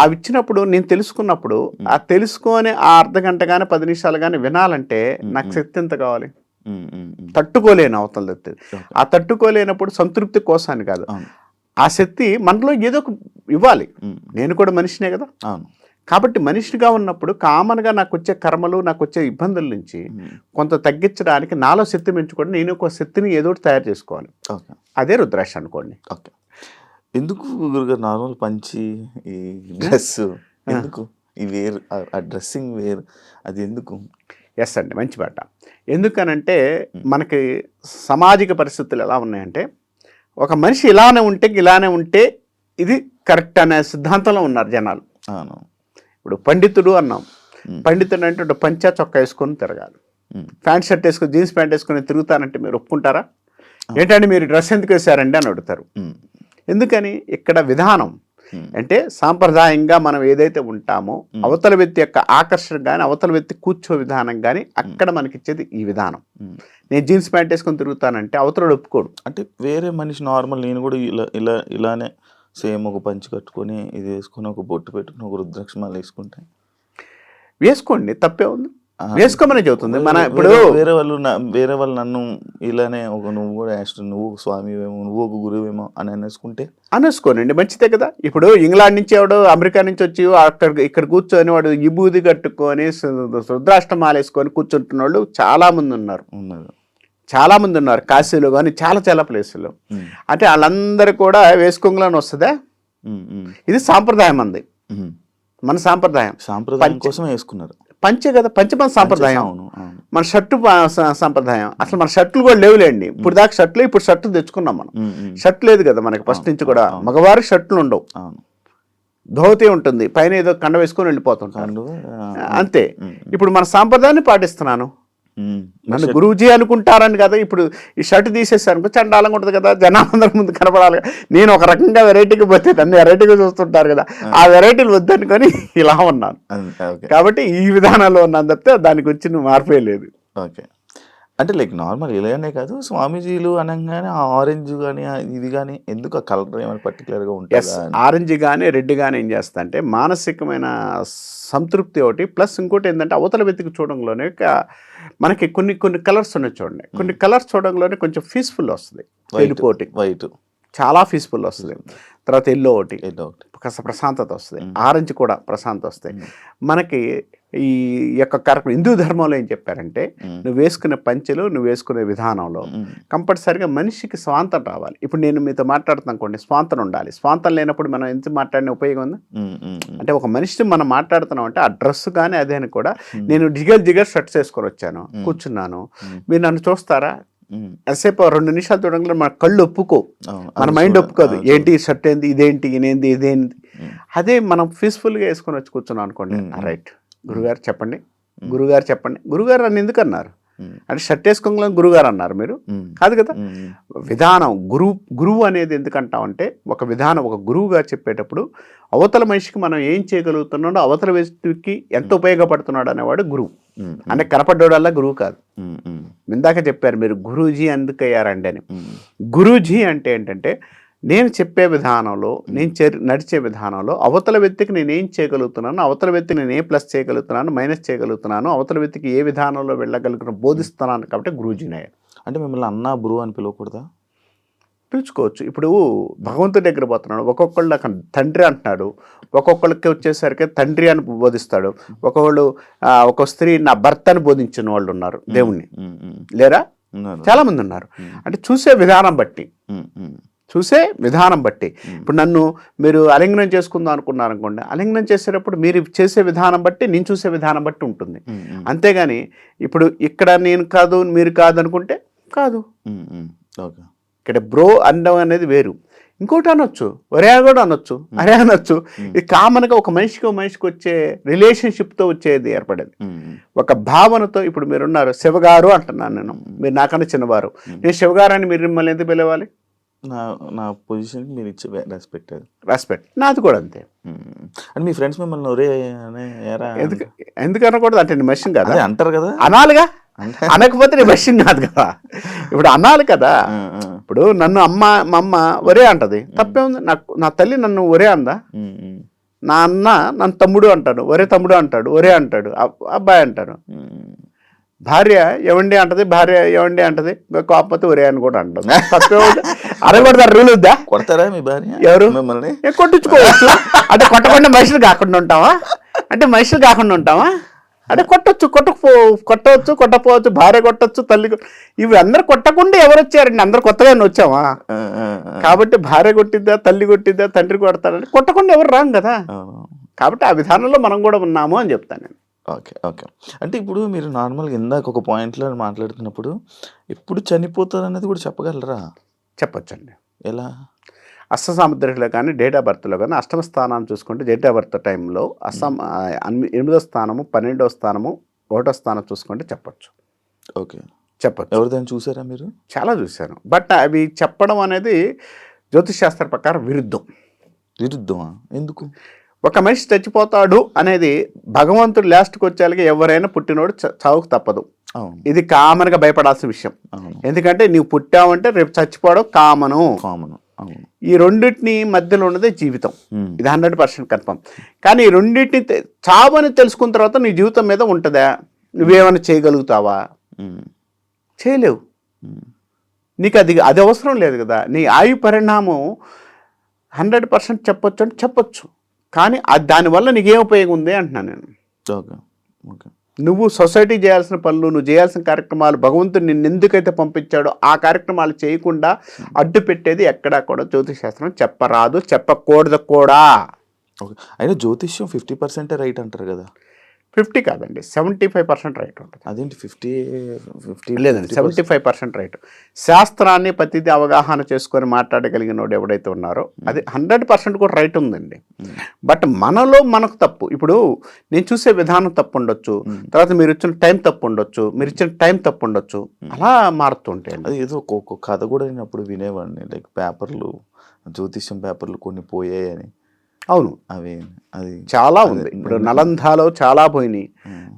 ఆ ఇచ్చినప్పుడు నేను తెలుసుకున్నప్పుడు ఆ తెలుసుకొని ఆ అర్ధగంట కానీ 10 నిమిషాలు కానీ వినాలంటే నాకు శక్తి ఎంత కావాలి? తట్టుకోలేను అవతల శక్తి. ఆ తట్టుకోలేనప్పుడు సంతృప్తి కోసాన్ని కాదు, ఆ శక్తి మనలో ఏదో ఒక ఇవ్వాలి. నేను కూడా మనిషినే కదా. కాబట్టి మనిషిగా ఉన్నప్పుడు కామన్గా నాకు వచ్చే కర్మలు నాకు వచ్చే ఇబ్బందుల నుంచి కొంత తగ్గించడానికి నాలో శక్తి పెంచుకోండి, నేను ఒక శక్తిని ఏదో తయారు చేసుకోవాలి. అదే రుద్రాక్ష అనుకోండి. ఓకే. ఎందుకు గురుగారు నార్మల్ పంచి ఈ డ్రెస్ ఎందుకు, ఈ వేర్ ఆ డ్రెస్సింగ్ వేర్ అది ఎందుకు? ఎస్ అండి, మంచి మాట. ఎందుకనంటే మనకి సామాజిక పరిస్థితులు ఎలా ఉన్నాయంటే ఒక మనిషి ఇలానే ఉంటే ఇది కరెక్ట్ అనే సిద్ధాంతంలో ఉన్నారు జనాలు. ఇప్పుడు పండితుడు అన్నాం, పండితుడు అంటే పంచా చొక్కా వేసుకొని తిరగాలి, ప్యాంట్ షర్ట్ వేసుకొని జీన్స్ ప్యాంట్ వేసుకొని తిరుగుతానంటే మీరు ఒప్పుకుంటారా? ఏంటంటే మీరు డ్రెస్ ఎందుకు వేసారండి అని అడుగుతారు. ఎందుకని? ఇక్కడ విధానం అంటే సాంప్రదాయంగా మనం ఏదైతే ఉంటామో అవతల వ్యక్తి యొక్క ఆకర్షణ కానీ అవతల వ్యక్తి కూర్చో విధానం కానీ అక్కడ మనకిచ్చేది ఈ విధానం. నేను జీన్స్ ప్యాంట్ వేసుకొని తిరుగుతానంటే అవతల ఒప్పుకోడు. అంటే వేరే మనిషి నార్మల్ నేను కూడా ఇలానే సేమ్ ఒక పంచి కట్టుకొని ఇది వేసుకొని ఒక బొట్టు పెట్టుకుని ఒక రుద్రాక్షమాల వేసుకుంటే వేసుకోండి, తప్పే ఉంది, వేసుకోమని చెబుతుంది. మన ఇప్పుడు వేరే వాళ్ళు నన్ను ఇలానే ఒక నువ్వు కూడా నువ్వు స్వామివేమో నువ్వు ఒక గురువేమో అని అనేసుకోనండి, మంచిదే కదా. ఇప్పుడు ఇంగ్లాండ్ నుంచి ఎవడో అమెరికా నుంచి వచ్చి ఇక్కడ కూర్చొని వాడు విభూది కట్టుకొని రుద్రాష్టమాల వేసుకొని కూర్చుంటున్న వాళ్ళు చాలా మంది ఉన్నారు. కాశీలో కానీ చాలా ప్లేసుల్లో. అంటే వాళ్ళందరూ కూడా వేసుకోగలని వస్తుందా? ఇది సాంప్రదాయం అంది, మన సాంప్రదాయం కోసం వేసుకున్నారు. పంచే కదా, పంచమ సాంప్రదాయం. మన షర్టు సాంప్రదాయం. అసలు మన షర్ట్లు కూడా లేవులేండి ఇప్పుడు దాకా. షర్ట్లు ఇప్పుడు షర్టు తెచ్చుకున్నాం మనం. షర్ట్ లేదు కదా మనకి ఫస్ట్ నుంచి కూడా. మగవారికి షర్ట్లు ఉండవు, ధోతి ఉంటుంది, పైన ఏదో కండ వేసుకొని వెళ్ళిపోతుంటాను అంతే. ఇప్పుడు మన సాంప్రదాయాన్ని పాటిస్తున్నాను. నన్ను గురూజీ అనుకుంటారని కదా. ఇప్పుడు ఈ షర్ట్ తీసేసాను చండాలంగా ఉంటుంది కదా, జనాలందరి ముందు కనపడాలి. నేను ఒక రకంగా వెరైటీగా పోతే నన్ను వెరైటీగా చూస్తుంటారు కదా, ఆ వెరైటీలు వద్దనుకొని ఇలా ఉన్నాను. కాబట్టి ఈ విధానాల్లో ఉన్నాను తప్పితే దానికి వచ్చిన మార్పే లేదు. ఓకే, అంటే లైక్ నార్మల్ ఇలానే కాదు, స్వామీజీలు అనగానే ఆ ఆరెంజ్ కానీ ఇది కానీ ఎందుకు ఆ కలర్ ఏమైనా పర్టికులర్గా ఉంటుంది? ఆరెంజ్ కానీ రెడ్ కానీ ఏం చేస్తా అంటే మానసికమైన సంతృప్తి ఒకటి, ప్లస్ ఇంకోటి ఏంటంటే అవతల వ్యక్తికి చూడంలోనే మనకి కొన్ని కలర్స్ ఉన్నాయి చూడండి. కొన్ని కలర్స్ చూడంలోనే కొంచెం పీస్ఫుల్ వస్తుంది. వైట్ చాలా పీస్ఫుల్ వస్తుంది. తర్వాత ఎల్లో ఒకటి కాస్త ప్రశాంతత వస్తుంది. ఆరెంజ్ కూడా ప్రశాంతత వస్తాయి. మనకి ఈ యొక్క కార్యక్రమం హిందూ ధర్మంలో ఏం చెప్పారంటే నువ్వు వేసుకునే పంచెలు నువ్వు వేసుకునే విధానంలో కంపల్సరిగా మనిషికి స్వాంతం రావాలి. ఇప్పుడు నేను మీతో మాట్లాడుతాను అనుకోండి, స్వాంతం ఉండాలి. స్వాంతం లేనప్పుడు మనం ఎంత మాట్లాడిన ఉపయోగం ఉంది? అంటే ఒక మనిషిని మనం మాట్లాడుతున్నాం అంటే ఆ డ్రెస్ కానీ అదే అని కూడా. నేను జిగర్ షర్ట్స్ వేసుకొని వచ్చాను, కూర్చున్నాను, మీరు నన్ను చూస్తారా? ఎంతసేపు 2 నిమిషాలు చూడంగా మన కళ్ళు ఒప్పుకో, మన మైండ్ ఒప్పుకోదు. ఏంటి షర్ట్ ఏంది, ఇదేంటి ఇదేంటి. అదే మనం పీస్ఫుల్గా వేసుకొని వచ్చి కూర్చున్నాం అనుకోండి, రైట్ గురుగారు చెప్పండి, గురుగారు నన్ను ఎందుకు అన్నారు అంటే షర్ట్ వేసుకోగలను గురుగారు అన్నారు మీరు కాదు కదా. విధానం గురువు అనేది ఎందుకంటామంటే ఒక విధానం, ఒక గురువుగా చెప్పేటప్పుడు అవతల మనిషికి మనం ఏం చేయగలుగుతున్నాడో, అవతల వ్యక్తికి ఎంత ఉపయోగపడుతున్నాడు అనేవాడు గురువు. అంటే కనపడ్డోడల్లా గురువు కాదు. ఇందాక చెప్పారు మీరు గురూజీ ఎందుకు అయ్యారండి అని. గురూజీ అంటే ఏంటంటే నేను చెప్పే విధానంలో, నేను నడిచే విధానంలో అవతల వ్యక్తికి నేను ఏం చేయగలుగుతున్నాను, అవతల వ్యక్తికి నేను ఏ ప్లస్ చేయగలుగుతున్నాను, మైనస్ చేయగలుగుతున్నాను, అవతల వ్యక్తికి ఏ విధానంలో వెళ్ళగలుగుతున్నా బోధిస్తున్నాను. కాబట్టి గురూజీని అయ్యారు. అంటే మిమ్మల్ని అన్న గురు అని పిలవకూడదా? పిలుచుకోవచ్చు. ఇప్పుడు భగవంతుడి దగ్గర పోతున్నాడు, ఒక్కొక్కళ్ళు తండ్రి అంటున్నాడు, ఒక్కొక్కళ్ళకి వచ్చేసరికి తండ్రి అని బోధిస్తాడు. ఒక స్త్రీ నా భర్త అని బోధించిన వాళ్ళు ఉన్నారు, దేవుణ్ణి లేరా? చాలా మంది ఉన్నారు. అంటే చూసే విధానం బట్టి ఇప్పుడు నన్ను మీరు అలింగనం చేసుకుందాం అనుకున్నారు అనుకోండి, అలింగనం చేసేటప్పుడు మీరు చేసే విధానం బట్టి నేను చూసే విధానం బట్టి ఉంటుంది. అంతేగాని ఇప్పుడు ఇక్కడ నేను కాదు మీరు కాదు అనుకుంటే కాదు. ఇక్కడ బ్రో అనడం అనేది వేరు. ఇంకోటి అనొచ్చు, ఒరే కూడా అనొచ్చు, అరే అనొచ్చు. ఇది కామన్గా ఒక మనిషికి వచ్చే రిలేషన్షిప్తో వచ్చేది ఏర్పడేది. ఒక భావనతో. ఇప్పుడు మీరున్నారు శివగారు అంటున్నాను నేను, మీరు నాకన్నా చిన్నవారు, నేను శివగారు అని మీరు మిమ్మల్ని ఎందుకు పిలవాలి? నా పొజిషన్ మీరు ఇచ్చే రెస్పెక్ట్ నాది కూడా అంతే. అంటే మీ ఫ్రెండ్స్ మిమ్మల్ని ఒరే ఎందుకు అనకూడదు? అంటే నేను మనిషిని కదా అంటారు కదా, అనాలిగా. అనకపోతే నేను మనిషిని కాదు కదా. ఇప్పుడు అనాలి కదా. ఇప్పుడు నన్ను మా అమ్మ ఒరే అంటది, తప్పే ఉంది. నా తల్లి నన్ను ఒరే అందా? నా అన్న నన్ను తమ్ముడు అంటాడు, ఒరే తమ్ముడు అంటాడు, ఒరే అంటాడు, అబ్బాయి అంటారు. భార్య ఎవండి అంటది, భార్య ఎవండి అంటది, కాకపోతే ఒరే అని కూడా అంటది. అరగొడతారు, రూల్ వద్దా? కొడతారా మీ భార్య? ఎవరు మిమ్మల్ని? కొట్టించుకోవచ్చు. అంటే కొట్టకుండా మనుషులు కాకుండా ఉంటావా? అంటే కొట్టవచ్చు, కొట్టపోవచ్చు, భార్య కొట్టచ్చు, తల్లి. ఇవి అందరు కొట్టకుండా ఎవరు వచ్చారండి? అందరు కొత్తగా వచ్చావా? కాబట్టి భార్య కొట్టిద్దా, తల్లి కొట్టిద్దా, తండ్రి కొడతారని కొట్టకుండా ఎవరు రాం కదా. కాబట్టి ఆ విధానంలో మనం కూడా ఉన్నాము అని చెప్తాను నేను. ఓకే. అంటే ఇప్పుడు మీరు నార్మల్గా ఇందాక ఒక పాయింట్లో మాట్లాడుతున్నప్పుడు ఎప్పుడు చనిపోతారు అనేది కూడా చెప్పగలరా? చెప్పొచ్చండి. ఎలా? అష్టసాముద్రికలో కానీ డేట్ ఆఫ్ బర్త్లో కానీ అష్టమ స్థానాన్ని చూసుకుంటే డేట్ ఆఫ్ బర్త్ టైంలో 8వ స్థానము, 12వ స్థానము, 1వ స్థానం చూసుకుంటే చెప్పచ్చు. ఓకే, చెప్పచ్చు. ఎవరిదైనా చూసారా మీరు? చాలా చూశాను. బట్ అవి చెప్పడం అనేది జ్యోతిష్ శాస్త్ర ప్రకారం విరుద్ధమా? ఎందుకు? ఒక మనిషి చచ్చిపోతాడు అనేది భగవంతుడు లాస్ట్కి వచ్చేలాగా ఎవరైనా పుట్టినోడు చావుకు తప్పదు. ఇది కామన్గా భయపడాల్సిన విషయం. ఎందుకంటే నీవు పుట్టావంటే రేపు చచ్చిపోవడం కామను. అవును. ఈ రెండింటిని మధ్యలో ఉన్నదే జీవితం. ఉమ్. ఇది 100% కన్ఫర్మ్. కానీ ఈ రెండింటిని చావని తెలుసుకున్న తర్వాత నీ జీవితం మీద ఉంటుందా? నువ్వేమైనా చేయగలుగుతావా? ఉమ్. చేయలేవు. ఉమ్. నీకు అది అది అవసరం లేదు కదా. నీ ఆయు పరిణామం 100% చెప్పొచ్చు అంటే చెప్పొచ్చు, కానీ అది దానివల్ల నీకేం ఉపయోగం ఉంది అంటున్నాను నేను. ఓకే. ఓకే. నువ్వు సొసైటీ చేయాల్సిన పనులు, నువ్వు చేయాల్సిన కార్యక్రమాలు, భగవంతుడు నిన్ను ఎందుకైతే పంపించాడో ఆ కార్యక్రమాలు చేయకుండా అడ్డు పెట్టేది ఎక్కడా కూడా జ్యోతిష్ శాస్త్రం చెప్పరాదు, చెప్పకూడదు కూడా. ఓకే. అయినా జ్యోతిష్యం 50% రైట్ అంటారు కదా. 50 కాదండి, 75% రైట్ ఉంటుంది. అదేంటి 50 లేదండి, 75% రైట్. శాస్త్రాన్ని ప్రతిదీ అవగాహన చేసుకొని మాట్లాడగలిగినోడు ఎవడైతే ఉన్నారో అది 100% కూడా రైట్ ఉందండి. బట్ మనలో మనకు తప్పు. ఇప్పుడు నేను చూసే విధానం తప్పు ఉండొచ్చు, తర్వాత మీరు ఇచ్చిన టైం తప్పు ఉండొచ్చు, మీరు ఇచ్చిన టైం తప్పు ఉండొచ్చు, అలా మారుతుంటాయండి. అది ఏదో ఒక కథ కూడా నేను అప్పుడు వినేవాడిని, లైక్ పేపర్లు, జ్యోతిష్యం పేపర్లు కొన్ని పోయాయని. అవును, అవి అది చాలా ఉంది. ఇప్పుడు నలందాలో చాలా పోయినాయి.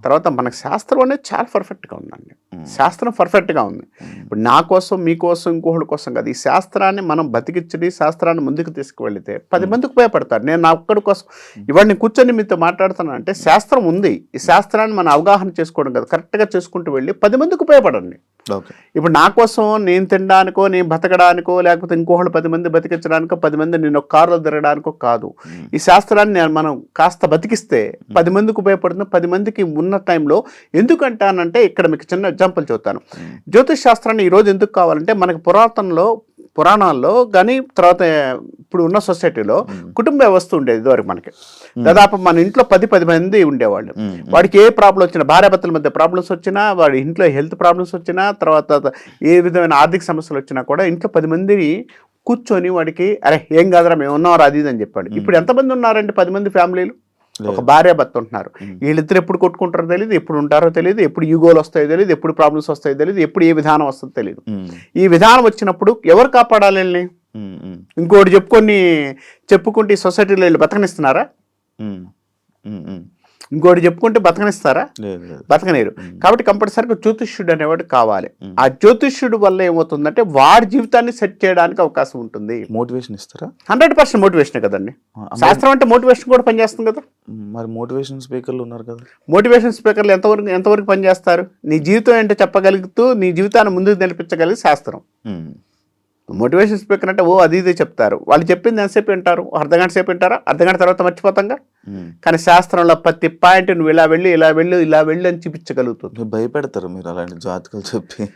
తర్వాత మనకు శాస్త్రం అనేది చాలా పర్ఫెక్ట్గా ఉందండి. శాస్త్రం పర్ఫెక్ట్గా ఉంది. ఇప్పుడు నా కోసం, మీకోసం, ఇంకోటి కోసం కాదు. ఈ శాస్త్రాన్ని మనం బతికించడి, శాస్త్రాన్ని ముందుకు తీసుకువెళితే 10 మందికి ఉపయోగపడతారు. నేను నా ఒక్కడి కోసం ఇవాళ నేను కూర్చొని మీతో మాట్లాడుతున్నాను అంటే శాస్త్రం ఉంది. ఈ శాస్త్రాన్ని మనం అవగాహన చేసుకోవడం కదా, కరెక్ట్గా చేసుకుంటూ వెళ్ళి 10 మందికి ఉపయోగపడండి. ఓకే. ఇప్పుడు నా కోసం నేను తినడానికో, నేను బతకడానికో, లేకపోతే ఇంకోళ్ళు 10 మంది బతికించడానికో, 10 మంది నేను ఒక కారులో తిరగడానికో కాదు. ఈ శాస్త్రాన్ని మనం కాస్త బతికిస్తే 10 మందికి ఉపయోగపడుతుంది. 10 మందికి ఉన్న టైంలో ఎందుకంటానంటే ఇక్కడ మీకు చిన్న ఎగ్జాంపుల్ చెప్తాను. జ్యోతిష్ శాస్త్రాన్ని ఈరోజు ఎందుకు కావాలంటే మనకు పురాణాల్లో కానీ తర్వాత ఇప్పుడు ఉన్న సొసైటీలో కుటుంబ వ్యవస్థ ఉండేది ఇదివరకు. మనకి దాదాపు మన ఇంట్లో 10 మంది ఉండేవాళ్ళు. వాడికి ఏ ప్రాబ్లం వచ్చినా, భార్యాభర్తల మధ్య ప్రాబ్లమ్స్ వచ్చినా, వాడి ఇంట్లో హెల్త్ ప్రాబ్లమ్స్ వచ్చినా, తర్వాత ఏ విధమైన ఆర్థిక సమస్యలు వచ్చినా కూడా ఇంట్లో 10 మందిని కూర్చొని వాడికి అరే ఏం కాదురా మేము ఉన్నారా అది అని చెప్పాడు. ఇప్పుడు ఎంతమంది ఉన్నారండి? 10 మంది ఫ్యామిలీలు, ఒక భార్యాభర్త ఉంటున్నారు. వీళ్ళిద్దరు ఎప్పుడు కొట్టుకుంటారో తెలియదు, ఎప్పుడు ఉంటారో తెలియదు, ఎప్పుడు యూగోలు వస్తాయో తెలియదు, ఎప్పుడు ప్రాబ్లమ్స్ వస్తాయో తెలియదు, ఎప్పుడు ఏ విధానం వస్తుందో తెలియదు. ఈ విధానం వచ్చినప్పుడు ఎవరు కాపాడాలి వీళ్ళని? ఇంకోటి చెప్పుకుంటే ఈ సొసైటీలో వీళ్ళు బతకనిస్తున్నారా? ఇంకోటి చెప్పుకుంటే బతకనిస్తారా? బతకనేరు. కాబట్టి కంపల్సరీగా జ్యోతిష్యుడు అనేవాడు కావాలి. ఆ జ్యోతిష్యుడు వల్ల ఏమవుతుందంటే వాడి జీవితాన్ని సెట్ చేయడానికి అవకాశం ఉంటుంది. మోటివేషన్ ఇస్తారా? 100% మోటివేషన్ కదండి. శాస్త్రం అంటే మోటివేషన్ కూడా పనిచేస్తుంది కదా. మరి మోటివేషన్ స్పీకర్లు ఉన్నారు కదా. మోటివేషన్ స్పీకర్లు ఎంతవరకు పనిచేస్తారు? నీ జీవితం ఏంటో చెప్పగలుగుతూ నీ జీవితాన్ని ముందుకు నడిపించగలిగే శాస్త్రం. మోటివేషన్ స్పీకర్ అంటే అది ఇదే చెప్తారు. వాళ్ళు చెప్పింది ఎంతసేపు వింటారు? అర్ధగంట సేపు వింటారా? అర్ధగంట తర్వాత మర్చిపోతాంగా. కానీ శాస్త్రంలో ప్రతి పాయింట్ నువ్వు ఇలా వెళ్ళి అని చూపించగలుగుతుంది. భయపెడతారు మీరు అలాంటి జాతకాలు చెప్పి?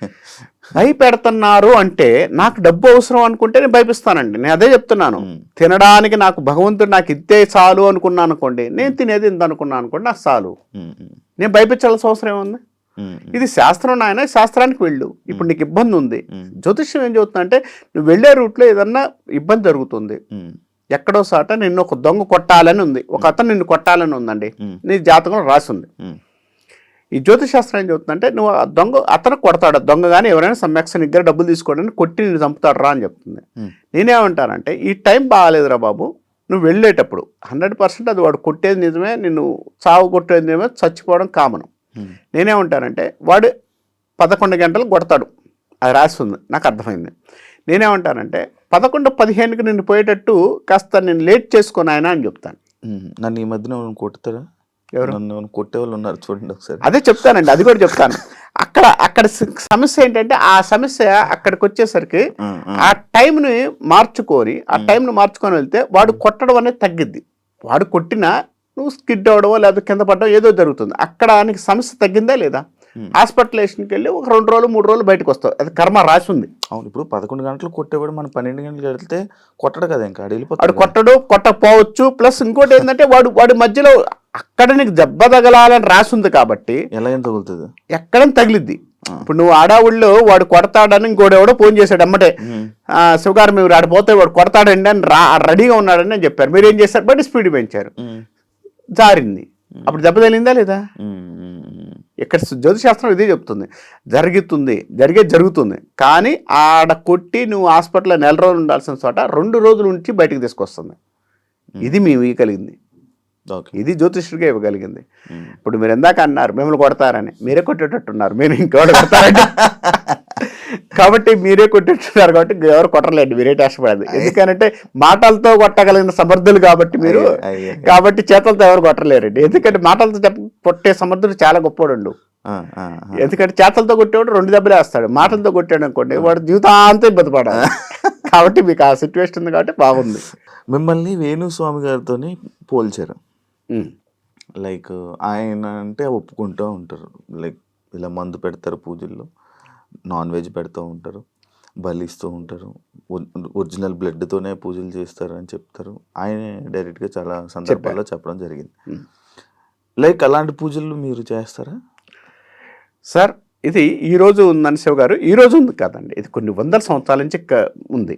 భయపెడుతున్నారు అంటే నాకు డబ్బు అవసరం అనుకుంటే నేను భయపిస్తానండి. నేను అదే చెప్తున్నాను. తినడానికి నాకు భగవంతుడు నాకు ఇద్దే చాలు అనుకున్నాను అనుకోండి, నేను తినేది ఇంత అనుకున్నాను అనుకోండి, నాకు చాలు. నేను భయపించాల్సిన అవసరం ఏముంది? ఇది శాస్త్రం నాయన, శాస్త్రానికి వెళ్ళు. ఇప్పుడు నీకు ఇబ్బంది ఉంది, జ్యోతిష్యం ఏం చెబుతుందంటే నువ్వు వెళ్ళే రూట్లో ఏదన్నా ఇబ్బంది జరుగుతుంది, ఎక్కడో సాట నిన్ను ఒక దొంగ కొట్టాలని ఉంది, ఒక అతను నిన్ను కొట్టాలని ఉందండి, నీ జాతకం రాసి ఉంది. ఈ జ్యోతిష్ శాస్త్రం ఏం చెబుతుందంటే నువ్వు ఆ అతను కొడతాడు, దొంగ కానీ ఎవరైనా సమ్మెక్స్ దగ్గర డబ్బులు తీసుకోవడానికి కొట్టి నేను చంపుతాడు రా అని చెప్తుంది. నేనేమంటానంటే ఈ టైం బాగాలేదురా బాబు, నువ్వు వెళ్ళేటప్పుడు 100% అది వాడు కొట్టేది నిజమే, నిన్ను చావు కొట్టేది నిజమే, చచ్చిపోవడం కామను. నేనేమంటానంటే వాడు 11 గంటలు కొడతాడు, అది రాసి ఉంది, నాకు అర్థమైంది. నేనేమంటానంటే 11:15కి నిన్ను పోయేటట్టు కాస్త నేను లేట్ చేసుకొని ఆయన అని చెప్తాను. నన్ను ఈ మధ్యన కొడతారా? ఎవరు నన్ను కొట్టేవాళ్ళు ఉన్నారు చూడండి ఒకసారి. అదే చెప్తానండి, అది కూడా చెప్తాను. అక్కడ సమస్య ఏంటంటే ఆ సమస్య అక్కడికి వచ్చేసరికి ఆ టైంని మార్చుకొని వెళ్తే వాడు కొట్టడం అనేది తగ్గిద్ది. వాడు కొట్టినా నువ్వు స్కిడ్ అవ్వడమో లేదా కింద పడడం ఏదో జరుగుతుంది. అక్కడ నీకు సమస్య తగ్గిందా లేదా? హాస్పిటలైజేషన్కి వెళ్ళి ఒక 2 రోజులు 3 రోజులు బయటకు వస్తావు, అది కర్మ రాసి ఉంది. అవును. ఇప్పుడు 11 గంటలు కొట్టేవాడు మనం 12 గంటలకు వెళ్తే కొట్టడు కదా, ఇంకా వాడు కొట్టకపోవచ్చు. ప్లస్ ఇంకోటి ఏంటంటే వాడి మధ్యలో అక్కడ నీకు దెబ్బ తగలాలని రాసి ఉంది కాబట్టి ఎలాగైనా తగులుతుంది, ఎక్కడైనా తగిలిద్ది. ఇప్పుడు నువ్వు ఆడావుళ్ళు వాడు కొడతాడని ఇంకోడెవడో ఫోన్ చేశాడు అమ్మటే, శివగారు మీరు ఆడిపోతే వాడు కొడతాడండి అని రెడీగా ఉన్నాడని అని చెప్పారు. మీరు ఏం చేశారు? బట్ స్పీడ్ పెంచారు, జారింది. అప్పుడు దెబ్బ తగిలిందా లేదా? ఇక్కడ జ్యోతిశాస్త్రం ఇదే చెప్తుంది, జరుగుతుంది. కానీ ఆడ కొట్టి నువ్వు హాస్పిటల్లో 4 రోజులు ఉండాల్సిన చోట 2 రోజుల నుంచి బయటకు తీసుకొస్తుంది. ఇది మేము ఇవ్వగలిగింది, ఇది జ్యోతిష్యుడిగా ఇవ్వగలిగింది. ఇప్పుడు మీరు ఎందాక అన్నారు మిమ్మల్ని కొడతారని, మీరే కొట్టేటట్టున్నారు, మీరు ఇంకోటి కొడతారంటే కాబట్టి మీరే కొట్టింటున్నారు కాబట్టి ఎవరు కొట్టలేండి, మీరే కష్టపడదు. ఎందుకంటే మాటలతో కొట్టగలిగిన సమర్థులు కాబట్టి మీరు, కాబట్టి చేతులతో ఎవరు కొట్టలేరండి. ఎందుకంటే మాటలతో కొట్టే సమర్థుడు చాలా గొప్పవాడు. ఎందుకంటే చేతలతో కొట్టేవాడు 2 దెబ్బలు వేస్తాడు, మాటలతో కొట్టాడు అనుకోండి వాడు జీవితాంతం ఇబ్బంది పడాలి. కాబట్టి మీకు ఆ సిచ్యువేషన్ ఉంది కాబట్టి బాగుంది. మిమ్మల్ని వేణుస్వామి గారితో పోల్చారు. లైక్ ఆయన అంటే ఒప్పుకుంటూ ఉంటారు, లైక్ ఇలా మందు పెడతారు పూజల్లో, నాన్ వెజ్ పెడుతూ ఉంటారు, బలిస్తూ ఉంటారు, ఒరిజినల్ బ్లడ్తోనే పూజలు చేస్తారు అని చెప్తారు. ఆయనే డైరెక్ట్గా చాలా సందర్భాల్లో చెప్పడం జరిగింది. లైక్ అలాంటి పూజలు మీరు చేస్తారా సార్? ఇది ఈరోజు ఉందని శివ గారు, ఈరోజు ఉంది కాదండి, ఇది కొన్ని వందల సంవత్సరాల నుంచి ఉంది.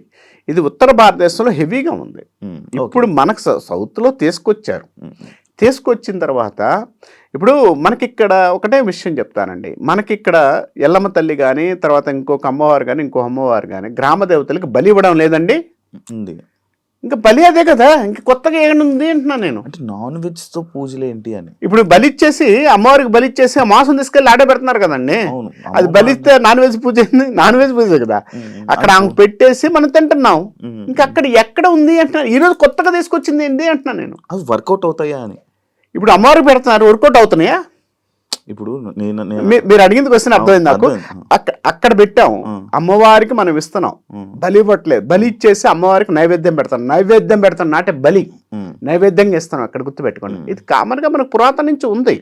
ఇది ఉత్తర భారతదేశంలో హెవీగా ఉంది. ఇప్పుడు మనకు సౌత్లో తీసుకొచ్చారు. తీసుకొచ్చిన తర్వాత ఇప్పుడు మనకిక్కడ ఒకటే విషయం చెప్తానండి, మనకిక్కడ ఎల్లమ్మ తల్లి కానీ, తర్వాత ఇంకొక అమ్మవారు కానీ, ఇంకో అమ్మవారు కానీ, గ్రామ దేవతలకి బలి ఇవ్వడం లేదండి. ఇంకా బలి అదే కదా, ఇంకా కొత్తగా ఏముంది అంటున్నాను నేను. అంటే నాన్ వెజ్తో పూజలు ఏంటి అని. ఇప్పుడు బలిచ్చేసి అమ్మవారికి బలిచ్చేసి ఆ మాంసం తీసుకెళ్ళి ఆడే పెడుతున్నారు కదండి. అది బలిస్తే నాన్ వెజ్ పూజ అయింది, నాన్ వెజ్ పూజ కదా. అక్కడ ఆమె పెట్టేసి మనం తింటున్నాం. ఇంకా అక్కడ ఎక్కడ ఉంది అంటున్నాను. ఈరోజు కొత్తగా తీసుకొచ్చింది ఏంటి అంటున్నాను నేను. అవి వర్కౌట్ అవుతాయా అని. ఇప్పుడు అమ్మవారికి పెడుతున్నారు, వర్కౌట్ అవుతున్నాయా? ఇప్పుడు మీరు అడిగింది క్వశ్చన్ అర్థమైంది నాకు. అక్కడ పెట్టాం, అమ్మవారికి మనం ఇస్తున్నాం, బలి ఇవ్వట్లేదు. బలి ఇచ్చేసి అమ్మవారికి నైవేద్యం పెడతాం నాటే బలి నైవేద్యంగా ఇస్తాం. అక్కడ గుర్తుపెట్టుకోండి, ఇది కామన్ గా మనకు పురాతన నుంచి ఉంది.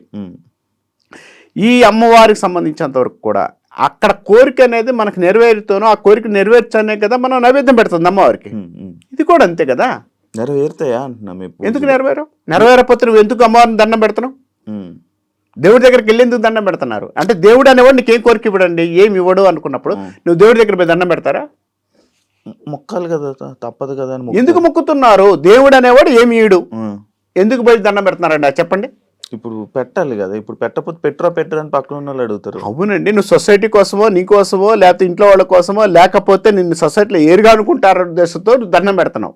ఈ అమ్మవారికి సంబంధించినంత వరకు కూడా అక్కడ కోరిక అనేది మనకు నెరవేరుతానో, ఆ కోరిక నెరవేర్చానే కదా మనం నైవేద్యం పెడుతుంది అమ్మవారికి. ఇది కూడా అంతే కదా. నెరవేరుతాయా అంటున్నా. ఎందుకు నెరవేరపోతే నువ్వు ఎందుకు అమ్మవారిని దండం పెడుతున్నావు? దేవుడి దగ్గరికి వెళ్ళి ఎందుకు దండం పెడుతున్నారు అంటే, దేవుడు అనేవాడు నీకేం కోరిక ఇవ్వడండి, ఏమి ఇవ్వడు అనుకున్నప్పుడు నువ్వు దేవుడి దగ్గర పోయి దండం పెడతారా? మొక్కాలి కదా, తప్పదు కదా. ఎందుకు మొక్కుతున్నారు? దేవుడు అనేవాడు ఏమి ఇవ్వడు, ఎందుకు పోయి దండం పెడుతున్నారండి చెప్పండి. ఇప్పుడు పెట్టాలి కదా, ఇప్పుడు పెట్టకపోతే పెట్టరని పక్కన ఉన్న వాళ్ళు అడుగుతారు. అవునండి, నువ్వు సొసైటీ కోసమో, నీ కోసమో, లేకపోతే ఇంట్లో వాళ్ళ కోసమో, లేకపోతే నిన్ను సొసైటీలో ఏరుగా అనుకుంటారు ఉద్దేశంతో దండం పెడుతున్నావు.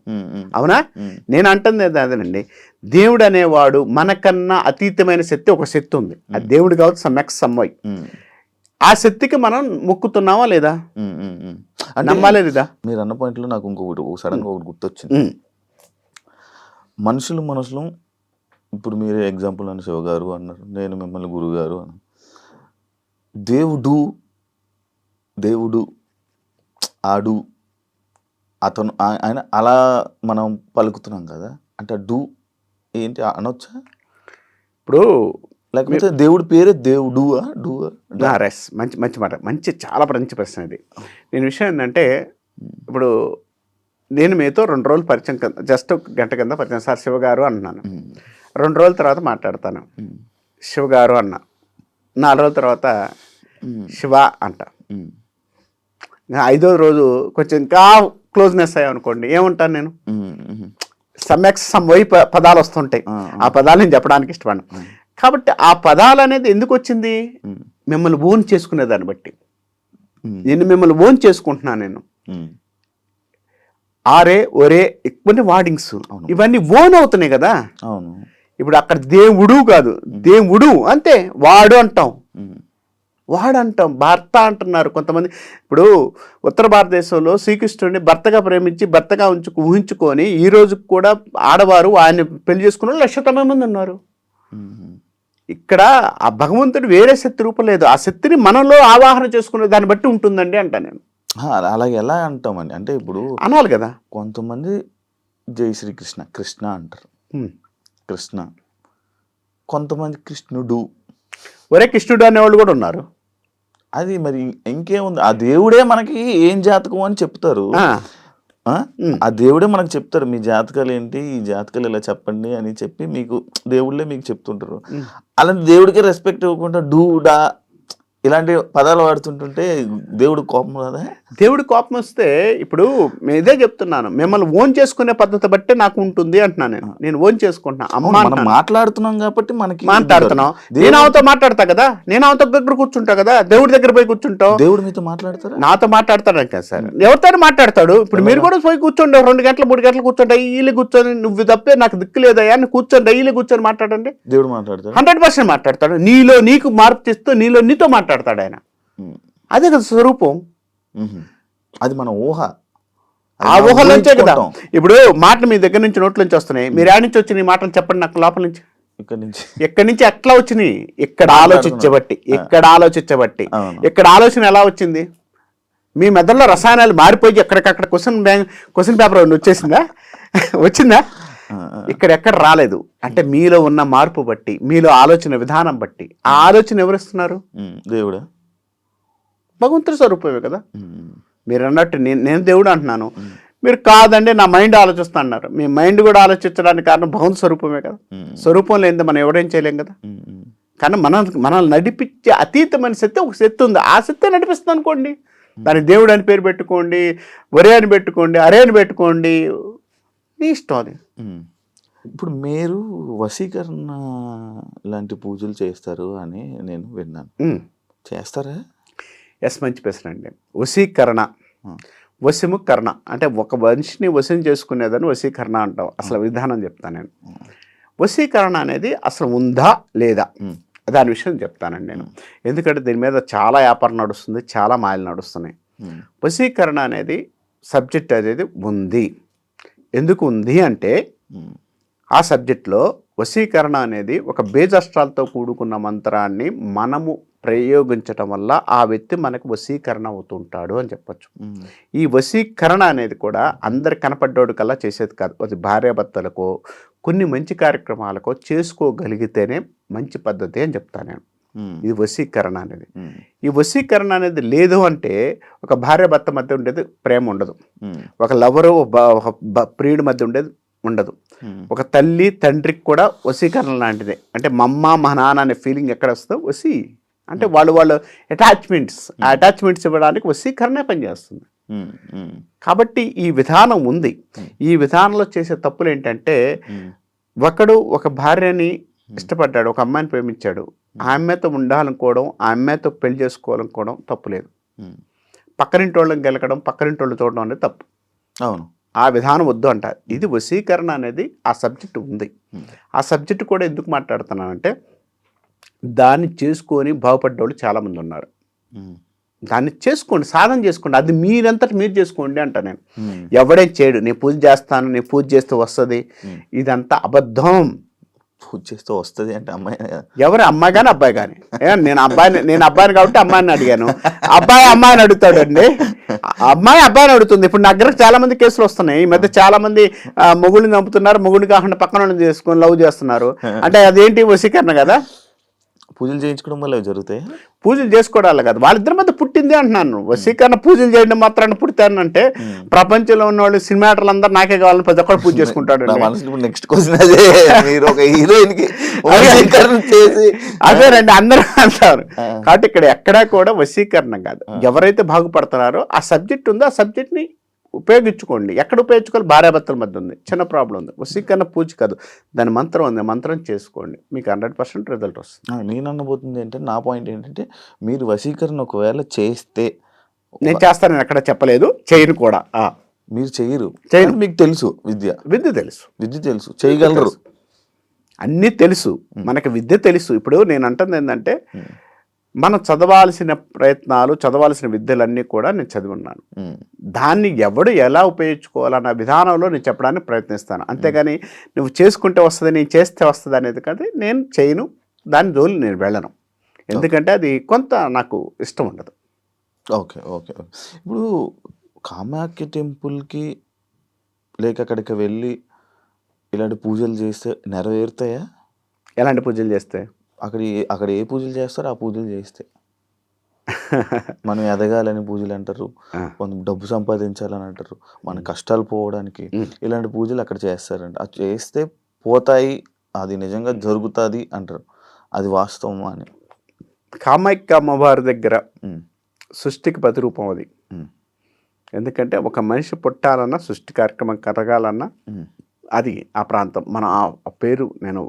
అవునా? నేను అంటుంది అదేనండి, దేవుడు అనేవాడు మనకన్నా అతీతమైన శక్తి, ఒక శక్తి ఉంది. ఆ దేవుడు కావచ్చు సమ్మయ్. ఆ శక్తికి మనం మొక్కుతున్నావా లేదా, నమ్మాలే లేదా? మీరు అన్న పాయింట్లో నాకు ఇంకొకటి సడన్ గా ఒకటి గుర్తొచ్చింది. మనుషులు ఇప్పుడు మీరు ఎగ్జాంపుల్ అని శివ గారు అన్నారు, నేను మిమ్మల్ని గురువు గారు అని. దేవుడు ఆడు అతను ఆయన అలా మనం పలుకుతున్నాం కదా, అంటే డూ ఏంటి అనొచ్చా? ఇప్పుడు లేకపోతే దేవుడి పేరే దేవుడు మంచి మాట, చాలా మంచి ప్రశ్న ఇది. నేను విషయం ఏంటంటే, ఇప్పుడు నేను మీతో 2 రోజులు పరిచయం, జస్ట్ 1 గంట కింద పరిచయం. సార్ శివ గారు అంటున్నాను, 2 రోజుల తర్వాత మాట్లాడతాను, శివ గారు అన్న. 4 రోజుల తర్వాత శివ అంట. 5వ రోజు కొంచెం ఇంకా క్లోజ్నెస్ అయ్యామనుకోండి, ఏముంటాను నేను, సమ్వై పదాలు వస్తుంటాయి. ఆ పదాలు నేను చెప్పడానికి ఇష్టపడను. కాబట్టి ఆ పదాలు అనేది ఎందుకు వచ్చింది? మిమ్మల్ని ఓన్ చేసుకునే దాన్ని బట్టి. నేను మిమ్మల్ని ఓన్ చేసుకుంటున్నాను. నేను ఆరే ఒరే ఇవన్నీ వార్డింగ్స్, ఇవన్నీ ఓన్ అవుతున్నాయి కదా. ఇప్పుడు అక్కడ దేవుడు కాదు, దేవుడు అంతే, వాడు అంటాం, భర్త అంటున్నారు కొంతమంది. ఇప్పుడు ఉత్తర భారతదేశంలో శ్రీకృష్ణుడిని భర్తగా ప్రేమించి భర్తగా ఊహించుకొని ఈ రోజు కూడా ఆడవారు ఆయన పెళ్లి చేసుకున్న 1,00,000 మంది ఉన్నారు. ఇక్కడ ఆ భగవంతుడు వేరే శక్తి రూపం లేదు, ఆ శక్తిని మనలో ఆవాహన చేసుకునే దాన్ని బట్టి ఉంటుందండి అంటా నేను. అలాగే ఎలా అంటామండి అంటే, ఇప్పుడు అనాలి కదా. కొంతమంది జై శ్రీకృష్ణ కృష్ణ అంటారు, కృష్ణ. కొంతమంది కృష్ణుడు, ఒరే కృష్ణుడు అనేవాళ్ళు కూడా ఉన్నారు. అది మరి ఇంకేముంది, ఆ దేవుడే మనకి ఏం జాతకం అని చెప్తారు. ఆ దేవుడే మనకు చెప్తారు, మీ జాతకాలు ఏంటి, ఈ జాతకాలు ఇలా చెప్పండి అని చెప్పి మీకు దేవుళ్ళే మీకు చెప్తుంటారు. అలాంటి దేవుడికి రెస్పెక్ట్ ఇవ్వకుండా డూడా ఇలాంటి పదాలు వాడుతుంటుంటే దేవుడు కోపం రాదా? దేవుడి కోపం వస్తే, ఇప్పుడు ఇదే చెప్తున్నాను, మిమ్మల్ని ఓన్ చేసుకునే పద్ధతి బట్టే నాకు ఉంటుంది అంటున్నాను. నేను ఓన్ చేసుకుంటున్నా, మనం మాట్లాడుతున్నాం కాబట్టి మనకి మాట్లాడుతున్నాం. నేను ఆమెతో మాట్లాడతా కదా, నేను ఆమెతో దగ్గర కూర్చుంటా కదా, దేవుడి దగ్గర పోయి కూర్చుంటావు. దేవుడు మీతో మాట్లాడతారా? నాతో మాట్లాడతాడు కదా సార్, ఎవరితో మాట్లాడతాడు. ఇప్పుడు మీరు కూడా పోయి కూర్చోండి, 2 గంటలు 3 గంటలు కూర్చోండి, డైలీ కూర్చొని నువ్వు తప్పే నాకు దిక్కు లేదయ్యా అని కూర్చొని డైలీ కూర్చొని మాట్లాడండి. దేవుడు మాట్లాడతాడు, 100% మాట్లాడతాడు. నీలో నీకు మార్పు చేస్తూ నీలో నీతో మాట్లాడతాడు ఆయన. అదే కదా స్వరూపం. అది మన ఊహ. ఆ ఊహలోంచే కదా ఇప్పుడు మాటలు మీ దగ్గర నుంచి నోట్లోంచి వస్తున్నాయి. మీరు ఏడ నుంచి వచ్చినాయి మాటలు చెప్పండి నాకు లోపల నుంచి. ఎక్కడి నుంచి ఎట్లా వచ్చినాయి? ఇక్కడ ఆలోచించబట్టి, ఇక్కడ ఆలోచన ఎలా వచ్చింది? మీ మెదడులో రసాయనాలు మారిపోయి ఎక్కడికక్కడ క్వశ్చన్ పేపర్ వచ్చేసిందా? వచ్చిందా? ఎక్కడ రాలేదు. అంటే మీలో ఉన్న మార్పు బట్టి, మీలో ఆలోచన విధానం బట్టి. ఆ ఆలోచన ఎవరిస్తున్నారు? దేవుడు, భగవంతుడి స్వరూపమే కదా. మీరు అన్నట్టు నేను దేవుడు అంటున్నాను, మీరు కాదండి నా మైండ్ ఆలోచిస్తా అన్నారు. మీ మైండ్ కూడా ఆలోచించడానికి కారణం భగవంతు స్వరూపమే కదా. స్వరూపం లేనిది మనం ఎవడేం చేయలేం కదా. కానీ మనల్ని నడిపించే అతీతమైన శక్తి ఒక శక్తి ఉంది. ఆ శక్తి నడిపిస్తుంది అనుకోండి, దాని దేవుడు అని పేరు పెట్టుకోండి, ఒరే అని పెట్టుకోండి, అరే అని పెట్టుకోండి, నీ ఇష్టం అది. ఇప్పుడు మీరు వశీకరణ లాంటి పూజలు చేస్తారు అని నేను విన్నాను. చేస్తారా? ఎస్, మంచి ప్రశ్న అండి. వశీకరణ, వశము కరణ అంటే ఒక మనిషిని వశం చేసుకునేదని వశీకరణ అంటాం. అసలు విధానం చెప్తాను నేను. వశీకరణ అనేది అసలు ఉందా లేదా దాని విషయం చెప్తానండి నేను. ఎందుకంటే దీని మీద చాలా వ్యాపారం నడుస్తుంది, చాలా మాయలు నడుస్తున్నాయి. వశీకరణ అనేది సబ్జెక్ట్ అనేది ఉంది. ఎందుకు ఉంది అంటే ఆ సబ్జెక్ట్లో వశీకరణ అనేది ఒక బేజాస్త్రాలతో కూడుకున్న మంత్రాన్ని మనము ప్రయోగించటం వల్ల ఆ వ్యక్తి మనకు వశీకరణ అవుతుంటాడు అని చెప్పచ్చు. ఈ వశీకరణ అనేది కూడా అందరి కనపడ్డోడు కల్లా చేసేది కాదు. అది భార్యాభర్తలకో కొన్ని మంచి కార్యక్రమాలకో చేసుకోగలిగితేనే మంచి పద్ధతి అని చెప్తాను నేను. ఇది వశీకరణ అనేది. ఈ వశీకరణ అనేది లేదు అంటే ఒక భార్యాభర్త మధ్య ఉండేది ప్రేమ ఉండదు, ఒక లవరు ప్రియుడి మధ్య ఉండేది ఉండదు, ఒక తల్లి తండ్రికి కూడా వశీకరణ లాంటిదే. అంటే మా అమ్మ మా నాన్న అనే ఫీలింగ్ ఎక్కడ వస్తుందో వశీ అంటే వాళ్ళు అటాచ్మెంట్స్ ఇవ్వడానికి వశీకరణే పనిచేస్తుంది. కాబట్టి ఈ విధానం ఉంది. ఈ విధానంలో చేసే తప్పులు ఏంటంటే ఒకడు ఒక భార్యని ఇష్టపడ్డాడు, ఒక అమ్మాయిని ప్రేమించాడు, ఆ అమ్మాయితో ఉండాలనుకోవడం, ఆ అమ్మాయితో పెళ్లి చేసుకోవాలనుకోవడం తప్పులేదు. పక్కనింటి వాళ్ళని గెలకడం, పక్కనింటి వాళ్ళు చూడడం అనేది తప్పు. అవును, ఆ విధానం వద్దు అంటారు. ఇది వశీకరణ అనేది ఆ సబ్జెక్టు ఉంది. ఆ సబ్జెక్టు కూడా ఎందుకు మాట్లాడుతున్నానంటే దాన్ని చేసుకొని బాగుపడ్డవాళ్ళు చాలామంది ఉన్నారు. దాన్ని చేసుకోండి, సాధన చేసుకోండి, అది మీరంతటి మీరు చేసుకోండి అంట నేను. ఎవడేం చేయడు. నేను పూజ చేస్తాను, నేను పూజ చేస్తే వస్తుంది, ఇదంతా అబద్ధం. పూజ చేస్తే వస్తుంది అంటే అమ్మాయి ఎవరు అమ్మాయి కానీ అబ్బాయి కానీ. నేను అబ్బాయిని కాబట్టి అమ్మాయిని అడిగాను, అబ్బాయి అమ్మాయిని అడుగుతాడండి. అమ్మాయి అబ్బాయిని అడుగుతుంది. ఇప్పుడు నా దగ్గర చాలా మంది కేసులు వస్తున్నాయి. ఈ మధ్య చాలా మంది మొగుడిని చంపుతున్నారు, మొగుడిని కాకుండా పక్కన చేసుకొని లవ్ చేస్తున్నారు. అంటే అదేంటి వశీకరణ కదా. పూజలు చేయించుకోవడం వల్ల జరుగుతాయి. పూజలు చేసుకోవడాలి కదా, వాళ్ళిద్దరి మధ్య పుట్టింది అంటున్నాను. వశీకరణ పూజలు చేయడం మాత్రాన్ని పుడతానంటే ప్రపంచంలో ఉన్న వాళ్ళు సినిమాటర్లు అందరూ నాకే కావాలని ప్రతి ఒక్కరు పూజ చేసుకుంటాడు. నెక్స్ట్ క్వశ్చన్ అదే, మీరు ఒక హీరోయిన్ కి అదేనండి అందరూ అంటారు. కాబట్టి ఇక్కడ ఎక్కడా కూడా వశీకరణ కాదు. ఎవరైతే బాగుపడుతున్నారో ఆ సబ్జెక్ట్ ఉందో ఆ సబ్జెక్ట్ని ఉపయోగించుకోండి. ఎక్కడ ఉపయోగించుకోవాలి? భార్యాభర్తల మధ్య ఉంది, చిన్న ప్రాబ్లం ఉంది. వశీకరణ పూజ కాదు, దాని మంత్రం ఉంది, మంత్రం చేసుకోండి, మీకు 100% రిజల్ట్ వస్తుంది. నేను అనబోతుంది ఏంటంటే, నా పాయింట్ ఏంటంటే, మీరు వశీకరణ ఒకవేళ చేస్తే, నేను చేస్తాను, నేను ఎక్కడ చెప్పలేదు, చేయను కూడా. మీరు చేయరు, మీకు తెలుసు, విద్య తెలుసు, చేయగలరు, అన్నీ తెలుసు, మనకి విద్య తెలుసు. ఇప్పుడు నేను అంటుంది ఏంటంటే మనం చదవాల్సిన ప్రయత్నాలు, చదవాల్సిన విద్యలన్నీ కూడా నేను చదివి ఉన్నాను. దాన్ని ఎవడు ఎలా ఉపయోగించుకోవాలన్న విధానంలో నేను చెప్పడానికి ప్రయత్నిస్తాను. అంతేగాని నువ్వు చేసుకుంటే వస్తుంది, నేను చేస్తే వస్తుంది అనేది కాదు. నేను చేయను, దాని జోలి నేను వెళ్ళను. ఎందుకంటే అది కొంత నాకు ఇష్టం ఉండదు. ఓకే. ఇప్పుడు కామాఖ్య టెంపుల్కి లేక అక్కడికి వెళ్ళి ఇలాంటి పూజలు చేస్తే నెరవేరుతాయా? ఎలాంటి పూజలు చేస్తే? అక్కడ ఏ పూజలు చేస్తారో ఆ పూజలు చేస్తే మనం ఎదగాలని పూజలు అంటారు, కొంత డబ్బు సంపాదించాలని అంటారు, మన కష్టాలు పోవడానికి ఇలాంటి పూజలు అక్కడ చేస్తారంట. అది చేస్తే పోతాయి, అది నిజంగా జరుగుతుంది అంటారు. అది వాస్తవమా అని? కామాఖ్య అమ్మవారి దగ్గర సృష్టికి ప్రతిరూపం అది. ఎందుకంటే ఒక మనిషి పుట్టాలన్నా, సృష్టి కార్యక్రమం కరగాలన్నా అది ఆ ప్రాంతం. మన ఆ పేరు నేను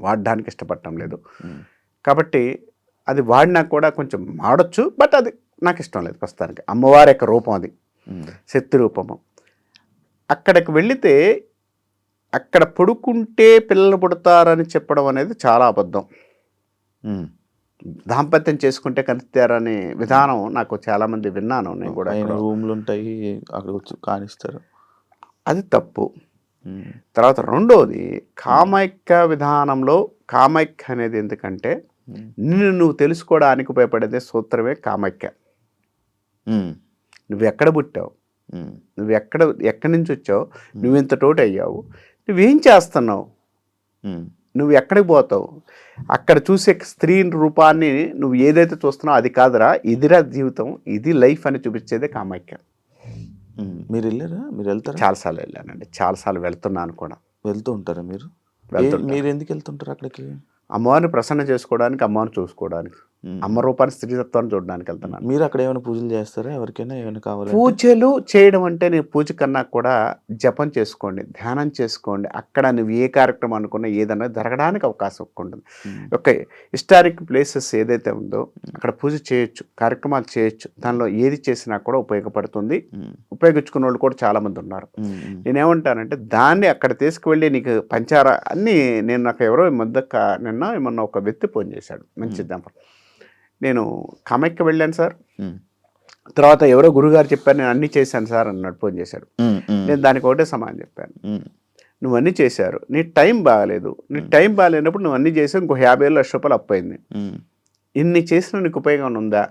వాడడానికి ఇష్టపడటం లేదు. కాబట్టి అది వాడినా కూడా కొంచెం వాడచ్చు, బట్ అది నాకు ఇష్టం లేదు ప్రస్తుతానికి. అమ్మవారి యొక్క రూపం అది, శక్తి రూపము. అక్కడికి వెళితే అక్కడ పడుకుంటే పిల్లలు పుడతారని చెప్పడం అనేది చాలా అబద్ధం. దాంపత్యం చేసుకుంటే కనిపిస్తారనే విధానం నాకు చాలామంది విన్నాను నేను కూడా. ఆయన రూమ్లు ఉంటాయి, అక్కడికి వచ్చి కానిస్తారు. అది తప్పు. తర్వాత రెండోది కామైక్య విధానంలో కామైక్య అనేది ఎందుకంటే నిన్ను నువ్వు తెలుసుకోవడానికి ఉపయోగపడేదే సూత్రమే కామైక్య. నువ్వు ఎక్కడ పుట్టావు, నువ్వు ఎక్కడి నుంచి వచ్చావు, నువ్వు ఇంత తోటి అయ్యావు, నువ్వేం చేస్తున్నావు, నువ్వు ఎక్కడికి పోతావు, అక్కడ చూసే స్త్రీ రూపాన్ని నువ్వు ఏదైతే చూస్తున్నావు అది కాదురా, ఇదిరా జీవితం, ఇది లైఫ్ అని చూపించేదే కామైక్య. మీరు వెళ్ళారా? మీరు వెళ్తారా? చాలాసార్లు వెళ్ళానండి, చాలాసార్లు వెళ్తున్నాను కూడా. వెళ్తూ ఉంటారా మీరు? మీరు ఎందుకు వెళ్తుంటారు అక్కడికి? అమ్మవారిని ప్రసన్న చేసుకోవడానికి, అమ్మవారిని చూసుకోవడానికి, అమ్మ రూపాన్ని స్త్రీతత్వాన్ని చూడడానికి వెళ్తున్నాను. మీరు అక్కడ ఏమైనా పూజలు చేస్తారా? ఎవరికైనా ఏమైనా కావాలి? పూజలు చేయడం అంటే నేను పూజ కన్నా కూడా జపం చేసుకోండి, ధ్యానం చేసుకోండి. అక్కడ నువ్వు ఏ కార్యక్రమం అనుకున్నా ఏదన్నా జరగడానికి అవకాశం ఉంటుంది. ఒక హిస్టారిక్ ప్లేసెస్ ఏదైతే ఉందో అక్కడ పూజ చేయొచ్చు, కార్యక్రమాలు చేయొచ్చు. దానిలో ఏది చేసినా కూడా ఉపయోగపడుతుంది. ఉపయోగించుకున్న వాళ్ళు కూడా చాలామంది ఉన్నారు. నేనేమంటానంటే దాన్ని అక్కడ తీసుకువెళ్ళి నీకు పంచార అన్నీ నేను నాకు ఎవరో నిన్న ఏమన్నా ఒక వ్యక్తి ఫోన్ చేశాడు, మంచి ఎగ్జాంపుల్. నేను కామాఖ్య వెళ్ళాను సార్, తర్వాత ఎవరో గురుగారు చెప్పారు నేను అన్నీ చేశాను సార్ అన్నాడు, ఫోన్ చేశాడు. నేను దానికి ఒకటే సమాధానం చెప్పాను, నువ్వు అన్నీ చేశారు, నీ టైం బాగాలేదు, నీ టైం బాగాలేనప్పుడు నువ్వు అన్నీ చేసావు, ఇంకో 50,000 లక్ష రూపాయలు అప్పయింది, ఇన్ని చేసినా నీకు ఉపయోగం ఉందా?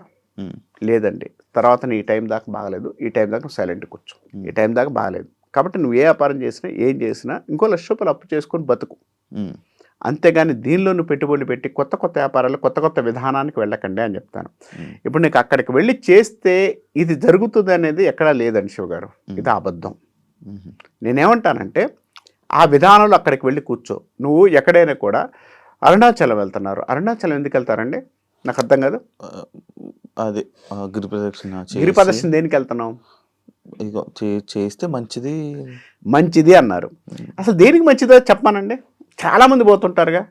లేదండి. తర్వాత నీ టైం దాకా బాగలేదు, ఈ టైం దాకా నువ్వు సైలెంట్ కూర్చో, ఈ టైం దాకా బాగలేదు, కాబట్టి నువ్వు ఏ వ్యాపారం చేసినా ఏం చేసినా ఇంకో 1,00,000 రూపాయలు అప్పు చేసుకొని బతుకు, అంతేగాని దీనిలో నువ్వు పెట్టుబడులు పెట్టి కొత్త కొత్త వ్యాపారాలు కొత్త కొత్త విధానానికి వెళ్ళకండి అని చెప్తాను. ఇప్పుడు నీకు అక్కడికి వెళ్ళి చేస్తే ఇది జరుగుతుంది అనేది ఎక్కడా లేదండి శివగారు, ఇది అబద్ధం. నేనేమంటానంటే ఆ విధానంలో అక్కడికి వెళ్ళి కూర్చో. నువ్వు ఎక్కడైనా కూడా అరుణాచలం వెళ్తున్నారు, అరుణాచలం ఎందుకు వెళ్తారండి నాకు అర్థం కాదు. అదే గిరి ప్రదక్షిణ దేనికి వెళ్తున్నావు? చేస్తే మంచిది అన్నారు. అసలు దేనికి మంచిదో చెప్పానండి. చాలా మంది పోతుంటారుగా,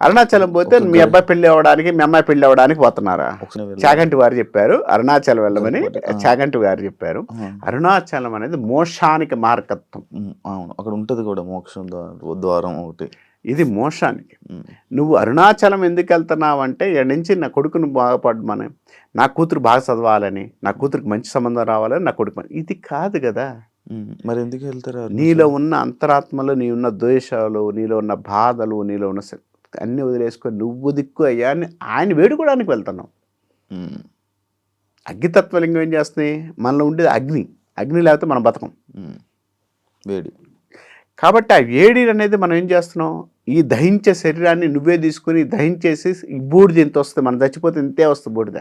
అరుణాచలం పోతే మీ అబ్బాయి పెళ్లి అవ్వడానికి మీ అమ్మాయి పెళ్లి అవ్వడానికి పోతున్నారా? చాగంటి వారు చెప్పారు అరుణాచలం వెళ్ళమని, చాగంటి గారు చెప్పారు. అరుణాచలం అనేది మోక్షానికి మార్గత్వం. అవును, అక్కడ ఉంటుంది కూడా మోక్షం ద్వారం ఒకటి. ఇది మోక్షానికి. నువ్వు అరుణాచలం ఎందుకు వెళ్తున్నావు అంటే ఎక్కడి నుంచి నా కొడుకును బాగుపడమని, నా కూతురు బాగా చదవాలని, నా కూతురికి మంచి సంబంధం రావాలని, నా కొడుకు, ఇది కాదు కదా. మరి ఎందుకు వెళ్తారు? నీలో ఉన్న అంతరాత్మలో నీ ఉన్న ద్వేషాలు, నీలో ఉన్న బాధలు, నీలో ఉన్న అన్నీ వదిలేసుకొని నువ్వు దిక్కు అయ్యా అని ఆయన వేడుకోవడానికి వెళ్తున్నావు. అగ్నితత్వలింగం ఏం చేస్తున్నాయి? మనలో ఉండేది అగ్ని, అగ్ని లేకపోతే మనం బతకం, వేడి. కాబట్టి ఆ వేడి అనేది మనం ఏం చేస్తున్నాం, ఈ దహించే శరీరాన్ని నువ్వే తీసుకుని దహించేసి ఈ బూడిద ఎంత వస్తుంది, మనం చచ్చిపోతే ఇంతే వస్తుంది బూడిద.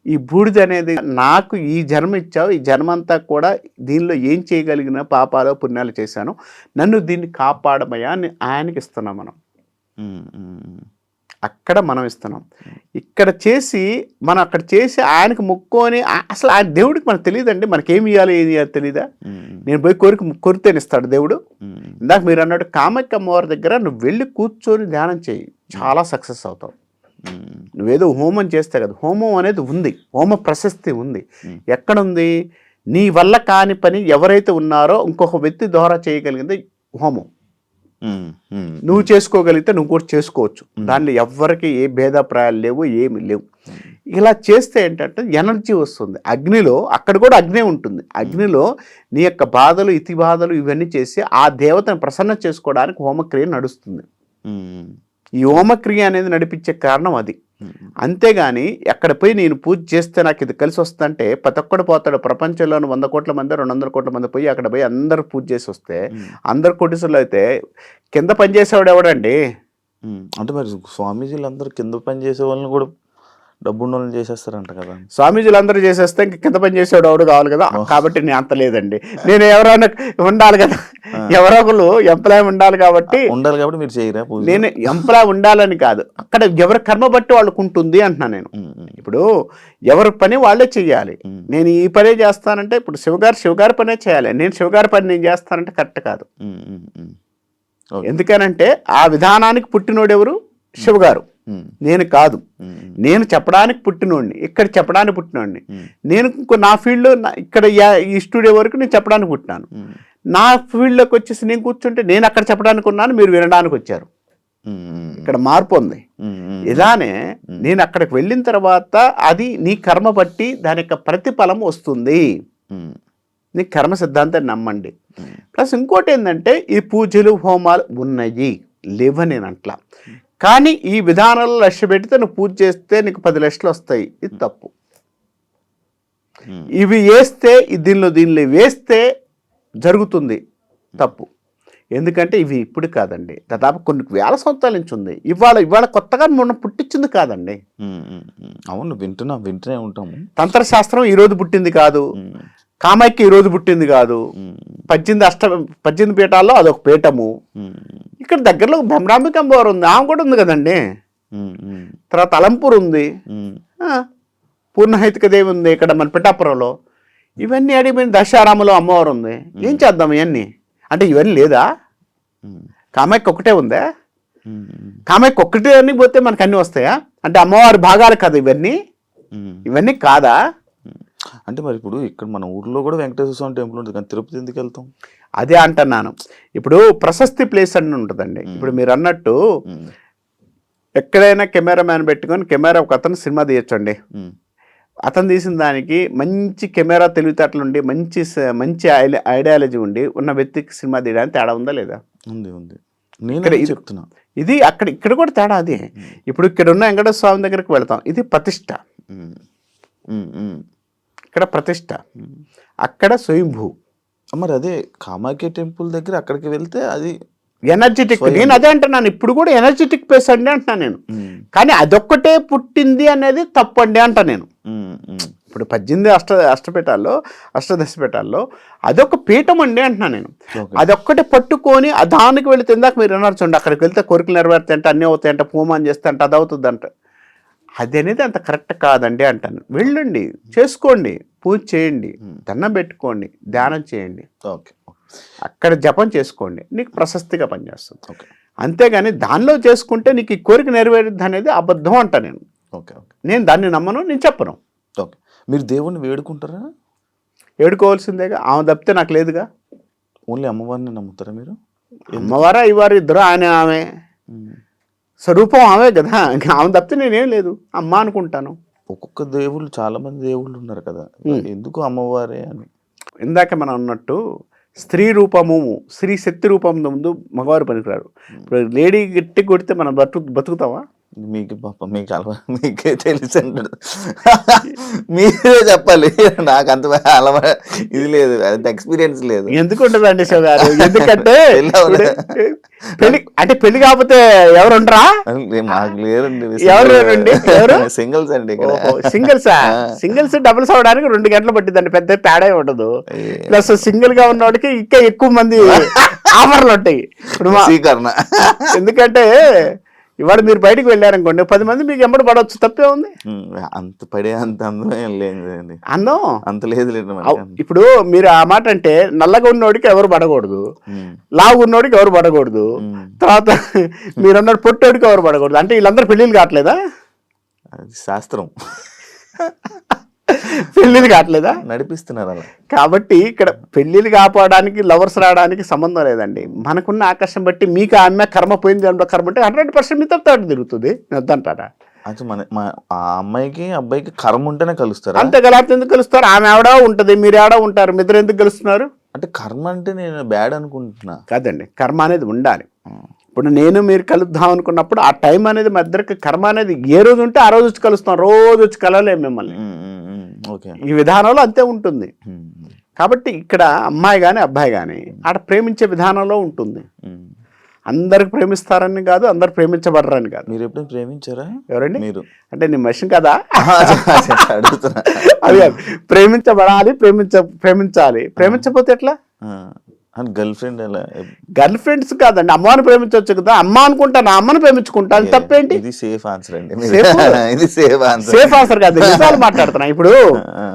ఈ బూడిద అనేది నాకు ఈ జన్మ ఇచ్చావు, ఈ జన్మ అంతా కూడా దీనిలో ఏం చేయగలిగిన పాపాలు పుణ్యాలు చేశాను, నన్ను దీన్ని కాపాడమయ్యా అని ఆయనకి ఇస్తున్నాం మనం. అక్కడ మనం ఇస్తున్నాం. ఇక్కడ చేసి మనం అక్కడ చేసి ఆయనకు మొక్కుకొని, అసలు ఆ దేవుడికి మనకు తెలియదండి, మనకేమి ఇవ్వాలి ఏం ఇవ్వాలి తెలియదా? నేను పోయి కోరితేనే ఇస్తాడు దేవుడు. ఇందాక మీరు అన్నట్టు కామాఖ్య అమ్మవారి దగ్గర నువ్వు వెళ్ళి కూర్చొని ధ్యానం చేయి, చాలా సక్సెస్ అవుతావు. నువ్వేదో హోమం చేస్తే కదా, హోమం అనేది ఉంది, హోమ ప్రశస్తి ఉంది. ఎక్కడుంది? నీ వల్ల కాని పని ఎవరైతే ఉన్నారో ఇంకొక వ్యక్తి ద్వారా చేయగలిగింది హోమం. నువ్వు చేసుకోగలిగితే నువ్వు కూడా చేసుకోవచ్చు. దానిలో ఎవ్వరికి ఏ భేదాభిప్రాయాలు లేవు, ఏమి లేవు. ఇలా చేస్తే ఏంటంటే ఎనర్జీ వస్తుంది. అగ్నిలో అక్కడ కూడా అగ్ని ఉంటుంది. అగ్నిలో నీ యొక్క బాధలు, ఇతి బాధలు ఇవన్నీ చేసి ఆ దేవతను ప్రసన్న చేసుకోవడానికి హోమక్రియ నడుస్తుంది. ఈ హోమక్రియ అనేది నడిపించే కారణం అది. అంతేగాని ఎక్కడ పోయి నేను పూజ చేస్తే నాకు ఇది కలిసి వస్తుందంటే ప్రతి ఒక్కడు పోతాడు. ప్రపంచంలోని 100 కోట్ల మంది 200 కోట్ల మంది పోయి అక్కడ పోయి అందరు పూజ చేసి వస్తే అందరు కోటీసులు అయితే కింద పనిచేసేవాడు ఎవడండి? అంటే మరి స్వామీజీలు అందరూ కింద పని చేసే వాళ్ళని కూడా డబ్బున్న వాళ్ళని చేసేస్తారంట కదా. స్వామీజీలు అందరూ చేసేస్తే ఇంక కింద పని చేసేవాడు ఎవడు కావాలి కదా. కాబట్టి నేను అంత లేదండి, నేను ఎవరైనా ఉండాలి కదా, ఎవరో ఒకరు ఎంప్లాయ్ ఉండాలి కాబట్టి మీరు చేయరా? నేను ఎంప్లాయ్ ఉండాలని కాదు, అక్కడ ఎవరి కర్మ బట్టి వాళ్ళకు ఉంటుంది అంటున్నా నేను. ఇప్పుడు ఎవరి పని వాళ్ళే చెయ్యాలి. నేను ఈ పనే చేస్తానంటే ఇప్పుడు శివగారి పనే చేయాలి, నేను శివగారి పని నేను చేస్తానంటే కరెక్ట్ కాదు. ఎందుకనంటే ఆ విధానానికి పుట్టినోడు ఎవరు? శివగారు, నేను కాదు. నేను చెప్పడానికి పుట్టినోడిని, ఇక్కడ చెప్పడానికి పుట్టినోడిని. నేను నా ఫీల్డ్లో ఇక్కడ ఈ స్టూడియో వరకు నేను చెప్పడానికి పుట్టినాను. నా ఫీల్డ్లోకి వచ్చేసి నేను కూర్చుంటే నేను అక్కడ చెప్పడానికి ఉన్నాను, మీరు వినడానికి వచ్చారు. ఇక్కడ మార్పు ఉంది. ఇలానే నేను అక్కడికి వెళ్ళిన తర్వాత అది నీ కర్మ బట్టి దాని యొక్క ప్రతిఫలం వస్తుంది. నీ కర్మ సిద్ధాంతాన్ని నమ్మండి. ప్లస్ ఇంకోటి ఏంటంటే ఈ పూజలు హోమాలు ఉన్నాయి లేవని నేను అట్లా, కానీ ఈ విధానాల్లో లక్ష్య పెడితే నువ్వు పూజ చేస్తే నీకు 10 లక్షలు వస్తాయి, ఇది తప్పు. ఇవి వేస్తే దీనిలో వేస్తే జరుగుతుంది, తప్పు. ఎందుకంటే ఇవి ఇప్పుడు కాదండి, దాదాపు కొన్ని వేల సంవత్సరాల నుంచి ఉంది. ఇవాళ కొత్తగా మొన్న పుట్టించింది కాదండి. అవును, వింటూనే ఉంటాము. తంత్రశాస్త్రం ఈరోజు పుట్టింది కాదు, కామాఖ్య ఈరోజు పుట్టింది కాదు. 18 పీఠాల్లో అదొక పీఠము. ఇక్కడ దగ్గరలో భ్రమరాంబిక అమ్మవారు ఉంది, ఆమె కూడా ఉంది కదండి. తర్వాత అలంపూర్ ఉంది, పూర్ణహైతిక దేవి ఉంది ఇక్కడ మన పిఠాపురంలో. ఇవన్నీ అడిగిపోయిన దశారాములో అమ్మవారు ఉంది. ఏం చేద్దాం ఇవన్నీ అంటే ఇవన్నీ లేదా? కామాఖ్య ఒక్కటే ఉందా? కామాఖ్య ఒక్కటే అని పోతే మనకు అన్నీ వస్తాయా? అంటే అమ్మవారి భాగాలు కదా ఇవన్నీ కాదా? అంటే మరి ఇప్పుడు ఇక్కడ మన ఊర్లో కూడా వెంకటేశ్వర స్వామి టెంపుల్ ఉంటుంది, కానీ తిరుపతి ఎందుకు వెళ్తాం? అదే అంటున్నాను. ఇప్పుడు ప్రశస్తి ప్లేస్ అని ఉంటుందండి. ఇప్పుడు మీరు అన్నట్టు ఎక్కడైనా కెమెరామ్యాన్ పెట్టుకొని కెమెరా ఒక అతను సినిమా తీయచ్చండి. అతను తీసిన దానికి మంచి కెమెరా తెలివితేటలు ఉండి మంచి ఐడియాలజీ ఉండి ఉన్న వ్యక్తికి సినిమా తీయడానికి తేడా ఉందా లేదా? ఉంది. నేను చెప్తున్నా ఇది ఇక్కడ కూడా తేడా అదే. ఇప్పుడు ఇక్కడ ఉన్న వెంకటేశ్వర స్వామి దగ్గరికి వెళ్తాం, ఇది ప్రతిష్ట. ఇక్కడ ప్రతిష్ట, అక్కడ స్వయంభూ. మరి అదే కామాఖ్య టెంపుల్ దగ్గర అక్కడికి వెళ్తే అది ఎనర్జెటిక్. నేను అదే అంటున్నాను, ఇప్పుడు కూడా ఎనర్జెటిక్ ప్లేస్ అండి అంటున్నాను నేను. కానీ అదొక్కటే పుట్టింది అనేది తప్పు అండి అంట నేను. ఇప్పుడు 18 అష్టదశపీఠాల్లో అదొక పీఠం అండి అంటున్నాను నేను. అదొక్కటే పట్టుకొని దానికి వెళితే ఇందాక మీరు అన్నారు చూడండి, అక్కడికి వెళ్తే కోరికలు నెరవేరుతాయి అంటే, అన్నీ అవుతాయి అంటే, హోమం చేస్తే అంటే, అది అవుతుంది అంట. అది అనేది అంత కరెక్ట్ కాదండి అంటాను. వెళ్ళండి, చేసుకోండి, పూజ చేయండి, దండం పెట్టుకోండి, ధ్యానం చేయండి, అక్కడ జపం చేసుకోండి, నీకు ప్రశస్తిగా పనిచేస్తుంది. అంతేగాని దానిలో చేసుకుంటే నీకు ఈ కోరిక నెరవేరుద్ది అనేది అబద్ధం అంట నేను. నేను దాన్ని నమ్మను, నేను చెప్పను. మీరు దేవుణ్ణి వేడుకుంటారా? వేడుకోవాల్సిందేగా, ఆమె తప్పితే నాకు లేదుగా. ఓన్లీ అమ్మవారిని నమ్ముతారా మీరు? అమ్మవారా ఇవ్వరు ఇద్దరు, ఆమె స్వరూపం ఆమె కదా, ఆమె తప్పితే నేనేం లేదు, అమ్మ అనుకుంటాను. ఒక్కొక్క దేవుళ్ళు, చాలా మంది దేవుళ్ళు ఉన్నారు కదా, ఎందుకు అమ్మవారే అని? ఇందాక మనం అన్నట్టు స్త్రీ రూపము, స్త్రీ శక్తి రూపం ముందు మగవారు పనికిరారు. ఇప్పుడు లేడీ గట్టి కొడితే మనం బతుకుతావా? మీకు మీకే తెలిసి మీరే చెప్పాలి, నాకు అంత ఇది లేదు, అంత ఎక్స్పీరియన్స్ లేదు. ఎందుకు ఉంటుందండి శివ గారు? ఎందుకంటే పెళ్లి కాకపోతే ఎవరు ఉండరా? మాకు లేరండి, ఎవరు సింగిల్స్ అండి. సింగిల్స్ డబుల్స్ అవడానికి 2 గంటలు పట్టిందండి, పెద్ద తేడా ఉండదు. ప్లస్ సింగిల్ గా ఉన్నవాడికి ఇంకా ఎక్కువ మంది ఆఫర్లు ఉంటాయి. ఎందుకంటే ఇవాళ మీరు బయటకు వెళ్ళారనుకోండి, 10 మంది మీకు ఎంబడి పడవచ్చు, తప్పే ఉంది. అంత పడే అంత అందం లేదు, అందం అంత లేదు. ఇప్పుడు మీరు ఆ మాట అంటే, నల్లగా ఉన్నోడికి ఎవరు పడకూడదు, లావు ఉన్నోడికి ఎవరు పడకూడదు, తర్వాత మీరు అన్నాడు పొట్టోడికి ఎవరు పడకూడదు. అంటే వీళ్ళందరూ పెళ్ళిళ్ళు కావట్లేదా? అది శాస్త్రం. పెళ్ళిళ్ళు కావట్లేదా? నడిపిస్తున్నారు అలా. కాబట్టి ఇక్కడ పెళ్ళిళ్ళు కాపాడడానికి, లవర్స్ రావడానికి సంబంధం లేదండి. మనకున్న ఆకర్షణ బట్టి మీకు ఆమె కర్మ పోయింది, కర్మ అంటే 100% మీతో తిరుగుతుంది. వద్దంటారా? ఆ అమ్మాయికి అబ్బాయికి కర్మ ఉంటేనే కలుస్తారు. అంతే కదా, ఎందుకు కలుస్తారు? ఆమె ఆవిడ ఉంటుంది, మీరు ఆడ ఉంటారు, మీ ఇద్దరు ఎందుకు కలుస్తున్నారు? అంటే కర్మ అంటే నేను బ్యాడ్ అనుకుంటున్నా కాదండి, కర్మ అనేది ఉండాలి. ఇప్పుడు నేను మీరు కలుద్దాం అనుకున్నప్పుడు ఆ టైం అనేది మా ఇద్దరికి కర్మ అనేది ఏ రోజు ఉంటే ఆ రోజు వచ్చి కలుస్తాం, రోజు వచ్చి కలవలేము మిమ్మల్ని. ఈ విధానంలో అంతే ఉంటుంది. కాబట్టి ఇక్కడ అమ్మాయి కానీ అబ్బాయి కానీ ఆడ ప్రేమించే విధానంలో ఉంటుంది. అందరికి ప్రేమిస్తారని కాదు, అందరు ప్రేమించబడరని కాదు. మీరు ఎప్పుడైనా ప్రేమించారా? ఎవరండి మీరు? అంటే నీ మనిషి కదా అది ప్రేమించబడాలి, ప్రేమించాలి. ప్రేమించకపోతే ఎట్లా? గర్ల్ ఫ్రెండ్ ఎలా? గర్ల్ ఫ్రెండ్స్ కాదండి, అమ్మని ప్రేమించవచ్చు కదా. అమ్మ అనుకుంటాను, అమ్మని ప్రేమించుకుంటాను, తప్పేంటి? ఇది సేఫ్ ఆన్సర్ అండి. ఇది సేఫ్ ఆన్సర్ కాదు, నిజాలు మాట్లాడుతున్నా. ఇప్పుడు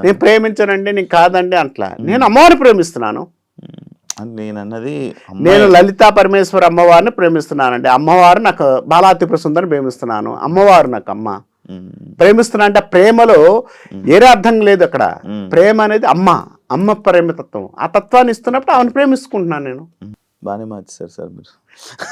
నేను ప్రేమించానండి, నేను కాదండి అట్లా. నేను అమ్మవారిని ప్రేమిస్తున్నాను. నేను అన్నది, నేను లలితా పరమేశ్వర అమ్మవారిని ప్రేమిస్తున్నానండి. అమ్మవారు నాకు బాలాత్రిపుర సుందరిని ప్రేమిస్తున్నాను. అమ్మవారు నాకు అమ్మ. ప్రేమిస్తున్నా అంటే ప్రేమలో ఏరే అర్థం లేదు అక్కడ. ప్రేమ అనేది అమ్మ ప్రేమతత్వం. ఆ తత్వాన్ని ఇస్తున్నప్పుడు ఆమెను ప్రేమించుకుంటున్నాను నేను. బాగానే మార్చేశారు సార్ మీరు.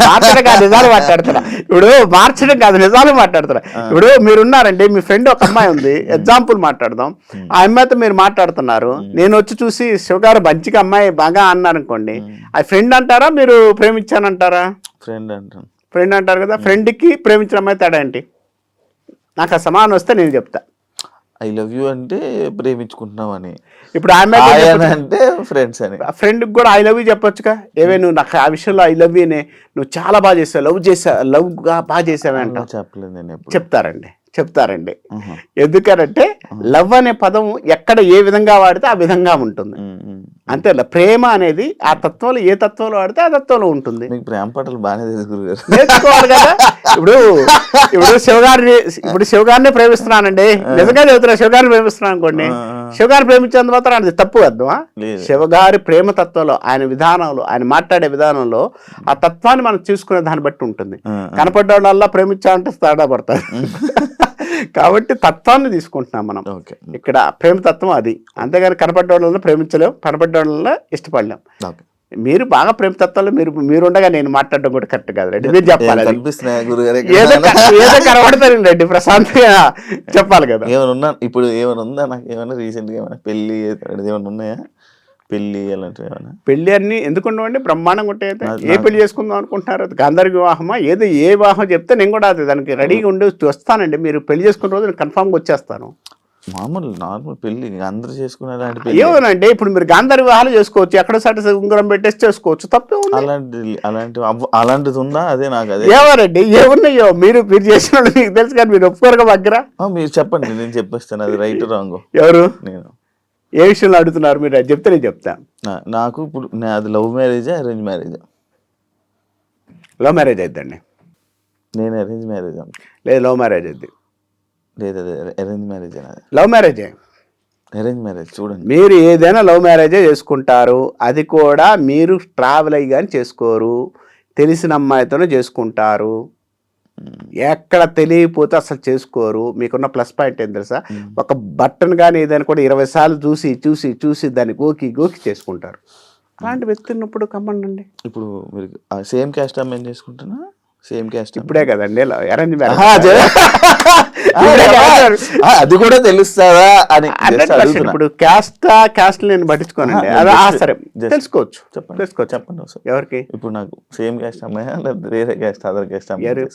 మార్చడం కాదు నిజాలు మాట్లాడుతున్నా. ఇప్పుడు మార్చడం కాదు నిజాలు మాట్లాడుతున్నా. ఇప్పుడు మీరున్నారండి, మీ ఫ్రెండ్ ఒక అమ్మాయి ఉంది, ఎగ్జాంపుల్ మాట్లాడదాం. ఆ అమ్మాయితో మీరు మాట్లాడుతున్నారు, నేను వచ్చి చూసి శివగారు మంచిగా అమ్మాయి బాగా అన్నారు అనుకోండి, ఆ ఫ్రెండ్ అంటారా మీరు ప్రేమించానంటారా? ఫ్రెండ్ అంటాను. ఫ్రెండ్ అంటారు కదా. ఫ్రెండ్కి ప్రేమించిన అమ్మాయి తేడా ఏంటి? నాకు ఆ సమానం వస్తే నేను చెప్తా. ఐ లవ్ యూ అంటే ప్రేమించుకుంటున్నామని, ఇప్పుడు ఆ అమ్మాయి అంటే ఫ్రెండ్స్ అని. ఫ్రెండ్కి కూడా ఐ లవ్ యూ చెప్పొచ్చుగా. ఏవే నువ్వు నాకు ఆ విషయంలో ఐ లవ్ యూనే, నువ్వు చాలా బాగా చేసావు, లవ్గా బాగా చేసావే అంట. చెప్పలేదు నేను ఎప్పుడు. చెప్తారండి. ఎందుకనంటే లవ్ అనే పదం ఎక్కడ ఏ విధంగా వాడితే ఆ విధంగా ఉంటుంది. అంతే. ప్రేమ అనేది ఆ తత్వంలో ఏ తత్వంలో వాడితే ఆ తత్వంలో ఉంటుంది. మీకు ప్రేమ పాటలు బాగానే తెలుసు గురుగారు. నేర్చుకోవాలి కదా. ఇప్పుడు శివగారిని ప్రేమిస్తున్నానండి, నిజంగా చెబుతున్నా, శివగారిని ప్రేమిస్తున్నాను అనుకోండి, శివగారిని ప్రేమించేందుకు మాత్రం అది తప్పు అర్థమా? శివగారి ప్రేమ తత్వంలో, ఆయన విధానంలో, ఆయన మాట్లాడే విధానంలో ఆ తత్వాన్ని మనం చూసుకునే దాన్ని బట్టి ఉంటుంది. కనపడ్డ వాళ్ళ ప్రేమించాలంటే తేడా పడతారు. కాబట్టి తత్వాన్ని తీసుకుంటున్నాం మనం ఇక్కడ. ప్రేమ తత్వం అది. అంతేగాని కనపడ్డ వాళ్ళలో ప్రేమించలేం, కనపడ్డ వాళ్ళలో ఇష్టపడలేం. మీరు బాగా ప్రేమ తత్వంలో మీరుండగా నేను మాట్లాడడం కూడా కరెక్ట్ కాదు రెడ్డి. మీరు చెప్పాలి, ఏదో కనబడతారు రెడ్డి, ప్రశాంతంగా చెప్పాలి కదా. ఏమైనా ఇప్పుడు ఏమైనా ఉందా నాకు, ఏమైనా రీసెంట్గా ఏమైనా పెళ్లి ఏమైనా ఉన్నాయా? పెళ్లి అలాంటివి ఏమైనా? పెళ్లి అన్ని ఎందుకు ఉండవండి, బ్రహ్మాండంగా ఉంటాయి. ఏ పెళ్లి చేసుకుందాం అనుకుంటున్నారు? గాంధర్వ వివాహమా? ఏదో ఏ వివాహం చెప్తే నేను కూడా అది దానికి రెడీగా ఉండి వస్తానండి. మీరు పెళ్లి చేసుకున్న రోజు నేను కన్ఫామ్గా వచ్చేస్తాను. మామూలు నార్మల్ పెళ్లి అందరూ చేసుకునే అలాంటి ఏమోనండి. ఇప్పుడు మీరు గాంధర్వ వివాహాలు చేసుకోవచ్చు, ఎక్కడ సట ఉంగరం పెట్టేసి చేసుకోవచ్చు, తప్పే ఉంది. అలాంటిది ఉందా? అదే నాకు అదే. ఏమోనండి, ఏమున్నాయో మీరు చేసిన వాళ్ళు మీకు తెలుసు కానీ మీరు ఒప్పుకోరుగా దగ్గర. మీరు చెప్పండి, నేను చెప్పేస్తాను అది రైట్ రాంగ్. ఎవరు? నేను. ఏ విషయంలో అడుగుతున్నారు మీరు? అది చెప్తే నేను చెప్తాను. నాకు ఇప్పుడు అది లవ్ మ్యారేజా అరేంజ్ మ్యారేజా? లవ్ మ్యారేజ్ అయిద్దండి. నేను అరేంజ్ మ్యారేజ్. లేదు, లవ్ మ్యారేజ్ అయింది. లేదు, అదే అరేంజ్ మ్యారేజ్. లవ్ మ్యారేజే. అరేంజ్ మ్యారేజ్ చూడండి, మీరు ఏదైనా లవ్ మ్యారేజే చేసుకుంటారు. అది కూడా మీరు ట్రావెల్ అయ్యి కానీ చేసుకోరు, తెలిసిన అమ్మాయితోనే చేసుకుంటారు. ఎక్కడ తెలియకపోతే అసలు చేసుకోరు. మీకున్న ప్లస్ పాయింట్ ఏం తెలుసా? ఒక బట్టన్ కానీ ఏదైనా కూడా 20 సార్లు చూసి దాన్ని గోకి చేసుకుంటారు. అలాంటి వ్యక్తి ఉన్నప్పుడు కమ్మండి. ఇప్పుడు మీరు సేమ్ క్యాస్ట్ అమ్మాయిని చేసుకుంటున్నా? సేమ్ క్యాస్ట్ ఇప్పుడే కదండి అరేంజ్ మ్యారేజ్. అది కూడా తెలుస్తుందా అని. ఇప్పుడు క్యాస్ట్ నేను పట్టించుకోనండి. సరే, తెలుసుకోవచ్చు. చెప్పండి ఎవరికి? ఇప్పుడు నాకు సేమ్ క్యాస్ట్ అమ్మాయి లేదా వేరే క్యాస్ట్, అదర్ క్యాస్ట్ అమ్మాయి?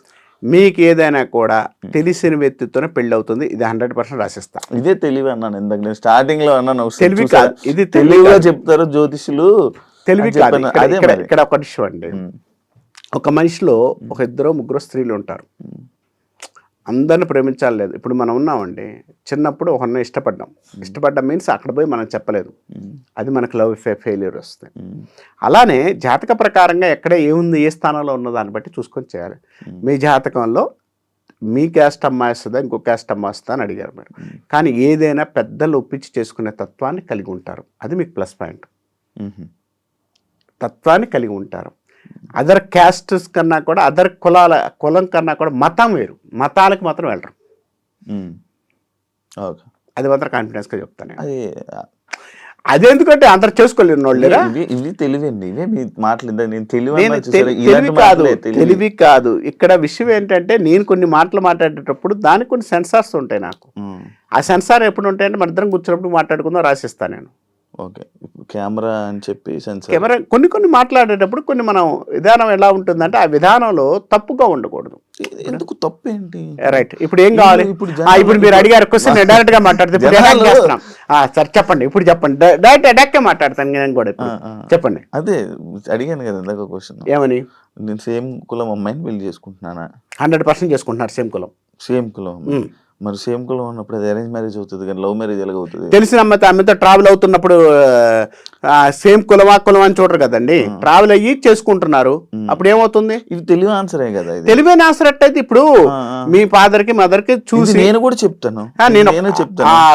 మీకు ఏదైనా కూడా తెలిసిన వ్యక్తితోనే పెళ్లి అవుతుంది. ఇది 100% రాసిస్తా. ఇదే తెలివి అన్నాను ఇందాక, నేను స్టార్టింగ్ లో అన్నాను. తెలివి కాదు, ఇది తెలివిగా చెప్తారు జ్యోతిషులు. తెలివి కాదు. ఇక్కడ ఒక విషయం అండి, ఒక మనిషిలో ఒక 2-3 స్త్రీలు ఉంటారు. అందరిని ప్రేమించాలి లేదు. ఇప్పుడు మనం ఉన్నామండి, చిన్నప్పుడు ఒకరిని ఇష్టపడ్డాం మీన్స్ అక్కడ పోయి మనం చెప్పలేదు, అది మనకు లవ్ ఫెయిల్యూర్ వస్తుంది. అలానే జాతక ప్రకారంగా ఎక్కడ ఏముంది, ఏ స్థానంలో ఉన్న దాన్ని బట్టి చూసుకొని చేయాలి. మీ జాతకంలో మీ క్యాస్ట్ అమ్మాయి వస్తుందా, ఇంకో క్యాస్ట్ అమ్మాయి వస్తుందా అని అడిగారు మీరు. కానీ ఏదైనా పెద్దలు ఒప్పించి చేసుకునే తత్వాన్ని కలిగి ఉంటారు. అది మీకు ప్లస్ పాయింట్. తత్వాన్ని కలిగి ఉంటారు. అదర్ క్యాస్ట్స్ కన్నా కూడా, అదర్ కులం కన్నా కూడా మతం వేరు. మతాలకు మాత్రం వెళ్ళరు. అది మాత్రం కాన్ఫిడెన్స్గా చెప్తాను. అదెందుకంటే అందరు చేసుకోలేరు వాళ్ళు. ఇవి తెలివండి, ఇవే మీ మాటలు. తెలివి కాదు. ఇక్కడ విషయం ఏంటంటే, నేను కొన్ని మాటలు మాట్లాడేటప్పుడు దానికి కొన్ని సెన్సార్స్ ఉంటాయి నాకు. ఆ సెన్సార్ ఎప్పుడు ఉంటాయంటే, మన ఇద్దరం కూర్చున్నప్పుడు మాట్లాడుకుందాం రాసిస్తాను నేను. ఓకే, కెమెరా అని చెప్పి కెమెరా కొన్ని మాట్లాడేటప్పుడు కొన్ని మనం విధానం ఎలా ఉంటుందంటే, ఆ విధానంలో తప్పుగా ఉండకూడదు. ఎందుకు తప్పు ఏంటి? రైట్. ఇప్పుడు ఏం కావాలి? ఇప్పుడు మీరు అడిగారు క్వశ్చన్, డైరెక్ట్ గా మాట్లాడితే సార్ చెప్పండి. ఇప్పుడు చెప్పండి, డైరెక్ట్ గా మాట్లాడతాను నేను కూడా. చెప్పండి. అదే అడిగాను కదా ఇందాక క్వశ్చన్. ఏమని? నేను సేమ్ కులం అమ్మాయిని పెళ్లి చేసుకుంటున్నానా? 100% చేసుకుంటున్నారు. సేమ్ కులం. మరి సేమ్ కులం ఉన్నప్పుడు అది అరేంజ్ మ్యారేజ్ అవుతుంది కానీ లవ్ మ్యారేజ్ ఎలాగ అవుతుంది? తెలిసిన అమ్మాయితో ట్రావెల్ అవుతున్నప్పుడు సేమ్ కులం అని చూడరు కదండి. ట్రావెల్ అయ్యి చేసుకుంటున్నారు, అప్పుడు ఏమవుతుంది? ఇది తెలివి ఆన్సరే కదా. తెలివైన ఆన్సర్ అయితే ఇప్పుడు మీ ఫాదర్ కి మదర్ కి చూసి నేను కూడా చెప్తాను.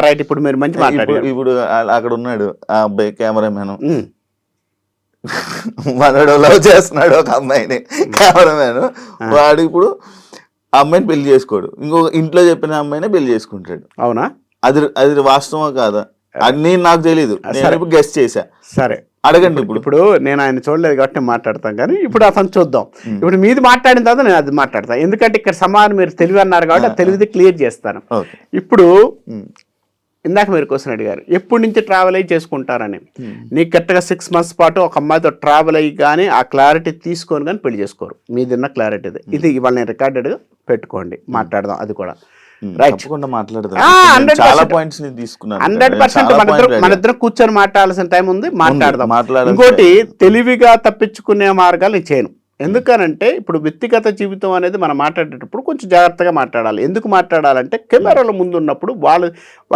రైట్. ఇప్పుడు మీరు మంచి మాట్లాడారు. ఇప్పుడు అక్కడ ఉన్నాడు ఆ అబ్బాయి కెమెరామెన్, మనడు లవ్ చేస్తున్నాడు ఒక అమ్మాయిని, కెమెరామెన్. వాడు ఇప్పుడు ఆ అమ్మాయిని పెళ్లి చేసుకోడు, ఇంకో ఇంట్లో చెప్పిన అమ్మాయినే పెళ్లి చేసుకుంటాడు. అవునా? అది వాస్తవమా కాదా? అది నాకు తెలీదు, నేను గెస్ట్ చేశా. సరే, అడగండి ఇప్పుడు. ఇప్పుడు నేను ఆయన చూడలేదు కాబట్టి నేను మాట్లాడతాను, కానీ ఇప్పుడు అతను చూద్దాం. ఇప్పుడు మీది మాట్లాడిన తర్వాత నేను అది మాట్లాడతాను, ఎందుకంటే ఇక్కడ సమానం మీరు తెలివి అన్నారు కాబట్టి ఆ తెలివిది క్లియర్ చేస్తాను. ఇప్పుడు ఇందాక మీరు క్వశ్చన్ అడిగారు ఎప్పటి నుంచి ట్రావెల్ అయ్యి చేసుకుంటారని. నీకు కరెక్ట్గా 6 months పాటు ఒక అమ్మాయితో ట్రావెల్ అయ్యి కానీ ఆ క్లారిటీ తీసుకొని కానీ పెళ్లి చేసుకోరు. మీదిన్న క్లారిటీ ఇది ఇవాళ నేను రికార్డెడ్గా పెట్టుకోండి, మాట్లాడదాం అది కూడా. రైట్, 100% మన ఇద్దరం కూర్చొని మాట్లాడాల్సిన టైం ఉంది, మాట్లాడదాం. ఇంకోటి తెలివిగా తప్పించుకునే మార్గాలు నేను చేయను. ఎందుకనంటే ఇప్పుడు వ్యక్తిగత జీవితం అనేది మనం మాట్లాడేటప్పుడు కొంచెం జాగ్రత్తగా మాట్లాడాలి. ఎందుకు మాట్లాడాలంటే కెమెరాల ముందు ఉన్నప్పుడు వాళ్ళ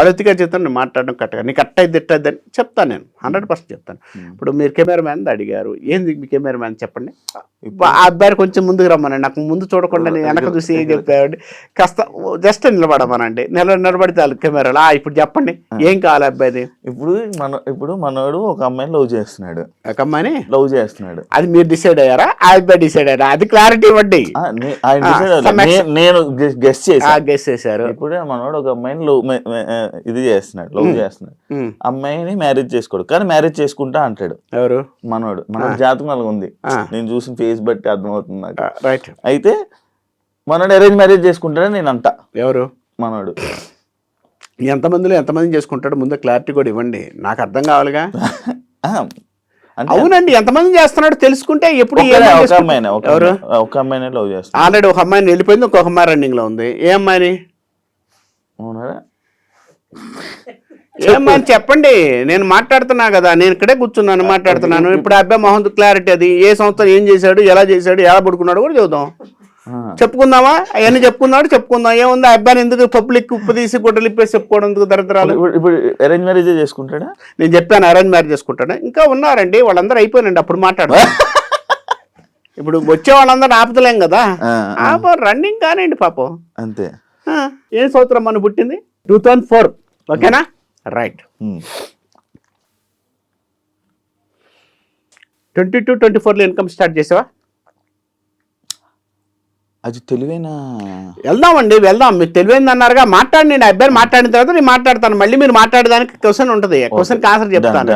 వ్యక్తిగత జీవితం నేను మాట్లాడడం కరెక్ట్గా నీకు అట్టయిద్ది తిట్టద్ది అని చెప్తాను, నేను 100% చెప్తాను. ఇప్పుడు మీరు కెమెరా మ్యాన్ అడిగారు, ఏంది మీ కెమెరా మ్యాన్ చెప్పండి. ఆ అబ్బాయి కొంచెం ముందుకు రమ్మనండి, నాకు ముందు చూడకుండా నేను వెనక చూసి ఏం చెప్పాడు కాస్త జస్ట్ నిలబడమనండి, నిలబడితే చాలు కెమెరాలో. ఇప్పుడు చెప్పండి ఏం కావాలి అబ్బాయిది. ఇప్పుడు మనోడు ఒక అమ్మాయిని లవ్ చేస్తున్నాడు, ఒక అమ్మాయిని లవ్ చేస్తున్నాడు, అది మీరు డిసైడ్ అయ్యారా ఆ అబ్బాయి డిసైడ్ అయ్యారా? అది క్లారిటీ ఇవ్వండి. నేను గెస్ చేశారు. ఇప్పుడు మనోడు ఒక అమ్మాయిని ఇది చేస్తున్నాడు, లవ్ చేస్తున్నాడు, అమ్మాయిని మ్యారేజ్ చేసుకోడు, కానీ మ్యారేజ్ చేసుకుంటా అంటాడు. ఎవరు? మనోడు జాతకం అలాగ ఉంది, నేను చూసిన ఫేస్ బట్టి అర్థమవుతుంది నాకు. రైట్. అయితే మనోడు అరేంజ్ మ్యారేజ్ చేసుకుంటాడని నేను అంటా. ఎవరు? మనోడు. ఎంతమంది చేసుకుంటాడు ముందు క్లారిటీ కూడా ఇవ్వండి, నాకు అర్థం కావాలిగా. అవునండి, ఎంతమంది చేస్తున్నాడు తెలుసుకుంటే ఎప్పుడు. ఒక అమ్మాయిని లవ్ చేస్తాడు, ఆల్రెడీ ఒక అమ్మాయిని వెళ్ళిపోయింది, ఇంకొక అమ్మాయి రన్నింగ్ లో ఉంది. ఏ అమ్మాయిని? ఏమని చెప్పండి, నేను మాట్లాడుతున్నా కదా, నేను ఇక్కడే కూర్చున్నాను మాట్లాడుతున్నాను. ఇప్పుడు అబ్బాయి మొహం క్లారిటీ, అది ఏ సంవత్సరం ఏం చేశాడు, ఎలా చేశాడు, ఎలా పడుకున్నాడు కూడా చూద్దాం, చెప్పుకుందామా? అవన్నీ చెప్పుకుందాం. ఏముంది అబ్బాయిని ఎందుకు పబ్లిక్ ఉప్పు తీసి గుడ్డలు ఇప్పేసి చెప్పుకోవడం ఎందుకు దరిద్రాలు? ఇప్పుడు అరేంజ్ మ్యారేజ్ చేసుకుంటాడా? నేను చెప్పాను అరేంజ్ మ్యారేజ్ చేసుకుంటాడా. ఇంకా ఉన్నారండి, వాళ్ళందరూ అయిపోయినండి, అప్పుడు మాట్లాడతాం. ఇప్పుడు వచ్చే వాళ్ళందరూ ఆపుతలేం కదా, రన్నింగ్ కానివ్వండి పాపం, అంతే. ఏ సంవత్సరం మనం పుట్టింది? 2004. ఓకేనా? రైట్. 22-24లో ఇన్కమ్ స్టార్ట్ చేసావా? అది తెలివైన. వెళ్దాం. మీరు తెలివైంది అన్నారుగా, మాట్లాడి. నేను అబ్బాయిని మాట్లాడిన తర్వాత నేను మాట్లాడతాను, మళ్ళీ మీరు మాట్లాడడానికి క్వశ్చన్ ఉంటుంది, క్వశ్చన్కి ఆన్సర్ చెప్తాను.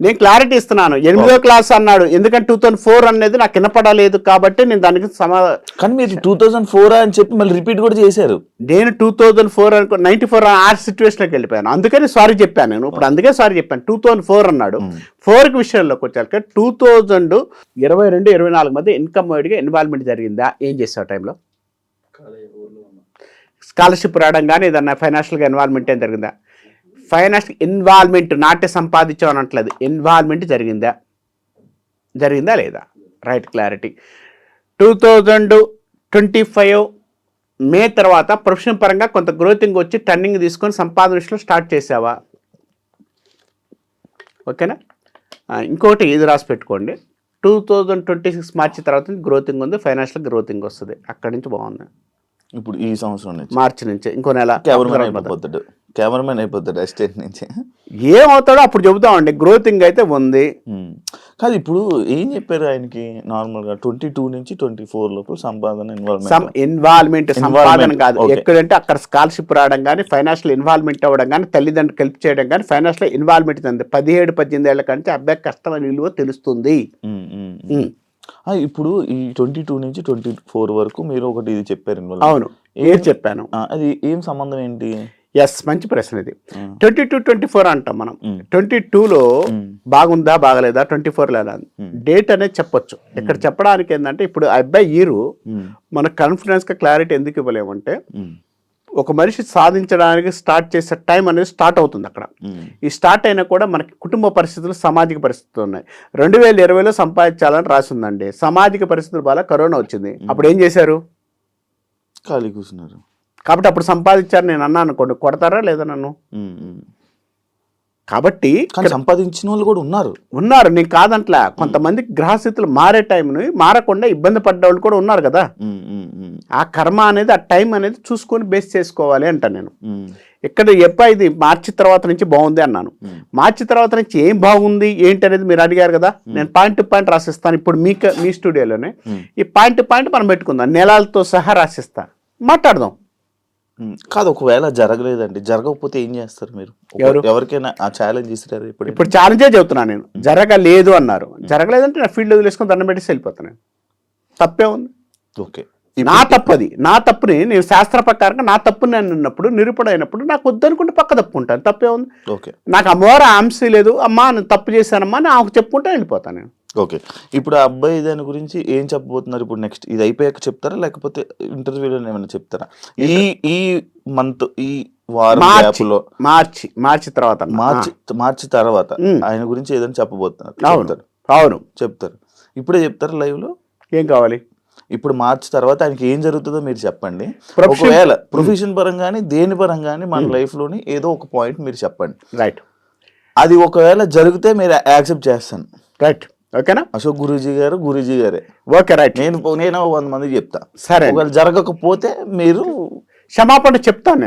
నేను క్లారిటీ ఇస్తున్నాను. 8వ క్లాస్ అన్నాడు, ఎందుకంటే 2004 అనేది నాకు వినపడలేదు కాబట్టి నేను దానికి కానీ మీరు 2004 అని చెప్పి మళ్ళీ రిపీట్ కూడా చేశారు. నేను 2004 అనుకో 94 ఆ సిచ్యువేషన్లోకి వెళ్ళిపోయాను, అందుకని సారీ చెప్పాను నేను. ఇప్పుడు అందుకే సారీ చెప్పాను. 2004 అన్నాడు. 4కి విషయంలోకి వచ్చాక 2022-24 మధ్య ఇన్కమ్ వైడ్గా ఇన్వాల్వ్మెంట్ జరిగిందా? ఏం చేసావు టైంలో? స్కాలర్షిప్ రావడం కానీ ఏదన్నా ఫైనాన్షియల్గా ఇన్వాల్వ్మెంట్ ఏం జరిగిందా? ఫైనాన్షియల్ ఇన్వాల్వ్మెంట్, నాటే సంపాదించావు అనట్లేదు, ఇన్వాల్వ్మెంట్ జరిగిందా లేదా? Right, clarity. 2025 మే తర్వాత ప్రొఫెషన్ పరంగా కొంత గ్రోతింగ్ వచ్చి టర్నింగ్ తీసుకొని సంపాదన విషయంలో స్టార్ట్ చేసావా? ఓకేనా? ఇంకోటి ఇది రాసి పెట్టుకోండి, 2026 మార్చి తర్వాత గ్రోతింగ్ ఉంది, ఫైనాన్షియల్ గ్రోతింగ్ వస్తుంది, అక్కడి నుంచి బాగుంది. ఇప్పుడు ఈ సంవత్సరం నుంచి మార్చి నుంచి ఇంకో నెల కెమెరామెన్ అయిపోతాడు అసిస్టెంట్ నుంచి. ఏమవుతాడో అప్పుడు చెబుతామండి. గ్రోతింగ్ అయితే ఉంది. కాదు, ఇప్పుడు ఏం చెప్పారు ఆయనకి? నార్మల్గా 22 నుంచి 24 లోపు సంపాదన ఇన్వాల్వ్మెంట్ సంపాదన కాదు, ఎక్కడంటే అక్కడ స్కాలర్షిప్ రావడం కానీ, ఫైనాన్షియల్ ఇన్వాల్వ్మెంట్ అవ్వడం కానీ, తల్లిదండ్రులు హెల్ప్ చేయడం కానీ, ఫైనాన్షియల్ ఇన్వాల్వ్మెంట్ ఉంది. 17-18 ఏళ్ల కంటే అబ్బాయి కష్టమైన విలువ తెలుస్తుంది. ఇప్పుడు ఈ 22 నుంచి 24 వరకు మీరు ఒకటి ఇది చెప్పారు. అవును, ఏం చెప్పాను? అది ఏం సంబంధం ఏంటి? ఎస్, మంచి ప్రశ్న ఇది. 22-24 అంటాం మనం. 22లో బాగుందా బాగలేదా, 24లో ఎలా డేట్ అనేది చెప్పొచ్చు. ఇక్కడ చెప్పడానికి ఏంటంటే ఇప్పుడు అబ్బాయి ఈరు మన కాన్ఫిడెన్స్గా క్లారిటీ ఎందుకు ఇవ్వలేమంటే, ఒక మనిషి సాధించడానికి స్టార్ట్ చేసే టైం అనేది స్టార్ట్ అవుతుంది అక్కడ. ఈ స్టార్ట్ అయినా కూడా మనకి కుటుంబ పరిస్థితులు, సామాజిక పరిస్థితులు ఉన్నాయి. 2020లో సంపాదించాలని రాసి ఉందండి. సామాజిక పరిస్థితుల వల్ల కరోనా వచ్చింది. అప్పుడు ఏం చేశారు? ఖాళీ కూర్చున్నారు. కాబట్టి అప్పుడు సంపాదించారు నేను అన్నా అనుకోండి, కొడతారా లేదా నన్ను? కాబట్టి సంపాదించిన వాళ్ళు కూడా ఉన్నారు, నేను కాదంట్లా. కొంతమంది గ్రహస్థితులు మారే టైంని మారకుండా ఇబ్బంది పడ్డ వాళ్ళు కూడా ఉన్నారు కదా. ఆ కర్మ అనేది, ఆ టైం అనేది చూసుకొని బేస్ చేసుకోవాలి అంట నేను. ఇక్కడ ఇది మార్చి తర్వాత నుంచి బాగుంది అన్నాను. మార్చి తర్వాత నుంచి ఏం బాగుంది ఏంటి అనేది మీరు అడిగారు కదా. నేను పాయింట్ టు పాయింట్ రాసిస్తాను. ఇప్పుడు మీ స్టూడియోలోనే ఈ పాయింట్ టు పాయింట్ మనం పెట్టుకుందాం, నెలలతో సహా రాసిస్తా, మాట్లాడదాం. కాదు, ఒకవేళ జరగలేదండి, జరగకపోతే ఏం చేస్తారు మీరు? ఎవరికైనా ఆ ఛాలెంజ్ ఇస్తారు ఇప్పుడు? ఇప్పుడు ఛాలెంజే చెబుతున్నాను నేను, జరగలేదు అన్నారు, జరగలేదంటే నా ఫీల్డ్ వదిలేసుకొని దండం పెట్టేసి వెళ్ళిపోతాను నేను. తప్పే ఉంది? ఓకే, నా తప్పది, నా తప్పుని నేను శాస్త్ర ప్రకారంగా నా తప్పుని నేను ఉన్నప్పుడు నిరూపణ అయినప్పుడు నాకు వద్దనుకుంటే పక్క తప్పుకుంటాను. తప్పే ఉంది? ఓకే, నాకు అమ్మవారు ఆంశ లేదు, అమ్మా నేను తప్పు చేశానమ్మా అని ఆమెకు చెప్పుకుంటే వెళ్ళిపోతాను నేను. ఓకే. ఇప్పుడు ఆ అబ్బాయి దాని గురించి ఏం చెప్పబోతున్నారు ఇప్పుడు? నెక్స్ట్ ఇది అయిపోయాక చెప్తారా, లేకపోతే ఇంటర్వ్యూలో ఏమైనా చెప్తారా? ఈ మంత్, ఈ వారం గ్యాప్లో, మార్చి తర్వాత, మార్చి తర్వాత ఆయన గురించి ఏదైనా చెప్పబోతున్నారు? అవును చెప్తారు. ఇప్పుడే చెప్తారా లైవ్ లో? ఏం కావాలి? ఇప్పుడు మార్చి తర్వాత ఆయనకి ఏం జరుగుతుందో మీరు చెప్పండి. ఒకవేళ ప్రొఫెషన్ పరంగానే దేని పరంగానే మన లైఫ్ లోని ఏదో ఒక పాయింట్ మీరు చెప్పండి. రైట్. అది ఒకవేళ జరిగితే మీరు యాక్సెప్ట్ చేస్తాను. రైట్. ఓకేనా? అశోక్ గురూజీ గారే. Okay, right. నేను 100 మందికి చెప్తా. సరే. ఒకవేళ జరగకపోతే మీరు క్షమాపణ చెప్తాను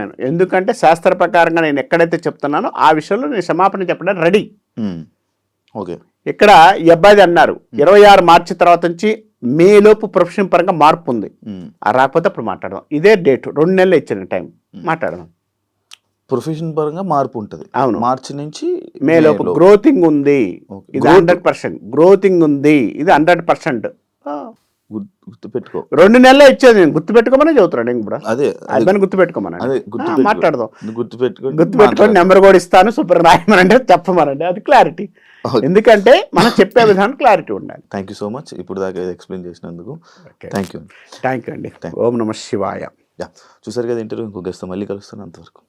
నేను. ఎందుకంటే శాస్త్ర ప్రకారంగా నేను ఎక్కడైతే చెప్తున్నానో ఆ విషయంలో నేను క్షమాపణ చెప్పడానికి రెడీ. ఓకే. ఇక్కడ ఈ అబ్బాయిది అన్నారు 26 మార్చి తర్వాత నుంచి మే లోపు ప్రొఫెషన్ పరంగా మార్పు ఉంది. రాకపోతే అప్పుడు మాట్లాడదాం. ఇదే డేట్, 2 నెలలు ఇచ్చిన టైం, మాట్లాడదాం. ప్రొఫెషన్ పరంగా మార్పు ఉంటుంది. అవును, మార్చి నుంచి మే లోపు గ్రోతింగ్ ఉంది. ఇది 100% గ్రోతింగ్ ఉంది. ఇది 100%. గుర్తుపెట్టుకో. 2 నెలలే ఇచ్చేది, నేను గుర్తుపెట్టుకోమని చదువుతున్నాను. నేను కూడా అదే గుర్తుపెట్టుకోమని మాట్లాడదాం. గుర్తుపెట్టుకొని నెంబర్ కూడా ఇస్తాను, సూపర్ రాయమనంటే చెప్పమనండి. అది క్లారిటీ. ఎందుకంటే మనం చెప్పే విధానం క్లారిటీ ఉండాలి. థ్యాంక్ యూ సో మచ్ ఇప్పుడు దాకా ఎక్స్ప్లెయిన్ చేసినందుకు. థ్యాంక్ యూ అండి. ఓం నమః శివాయ. చూసారు కదా ఇంటర్వ్యూ. ఇంకో గెస్ట్ మళ్ళీ కలుస్తాను. అంతవరకు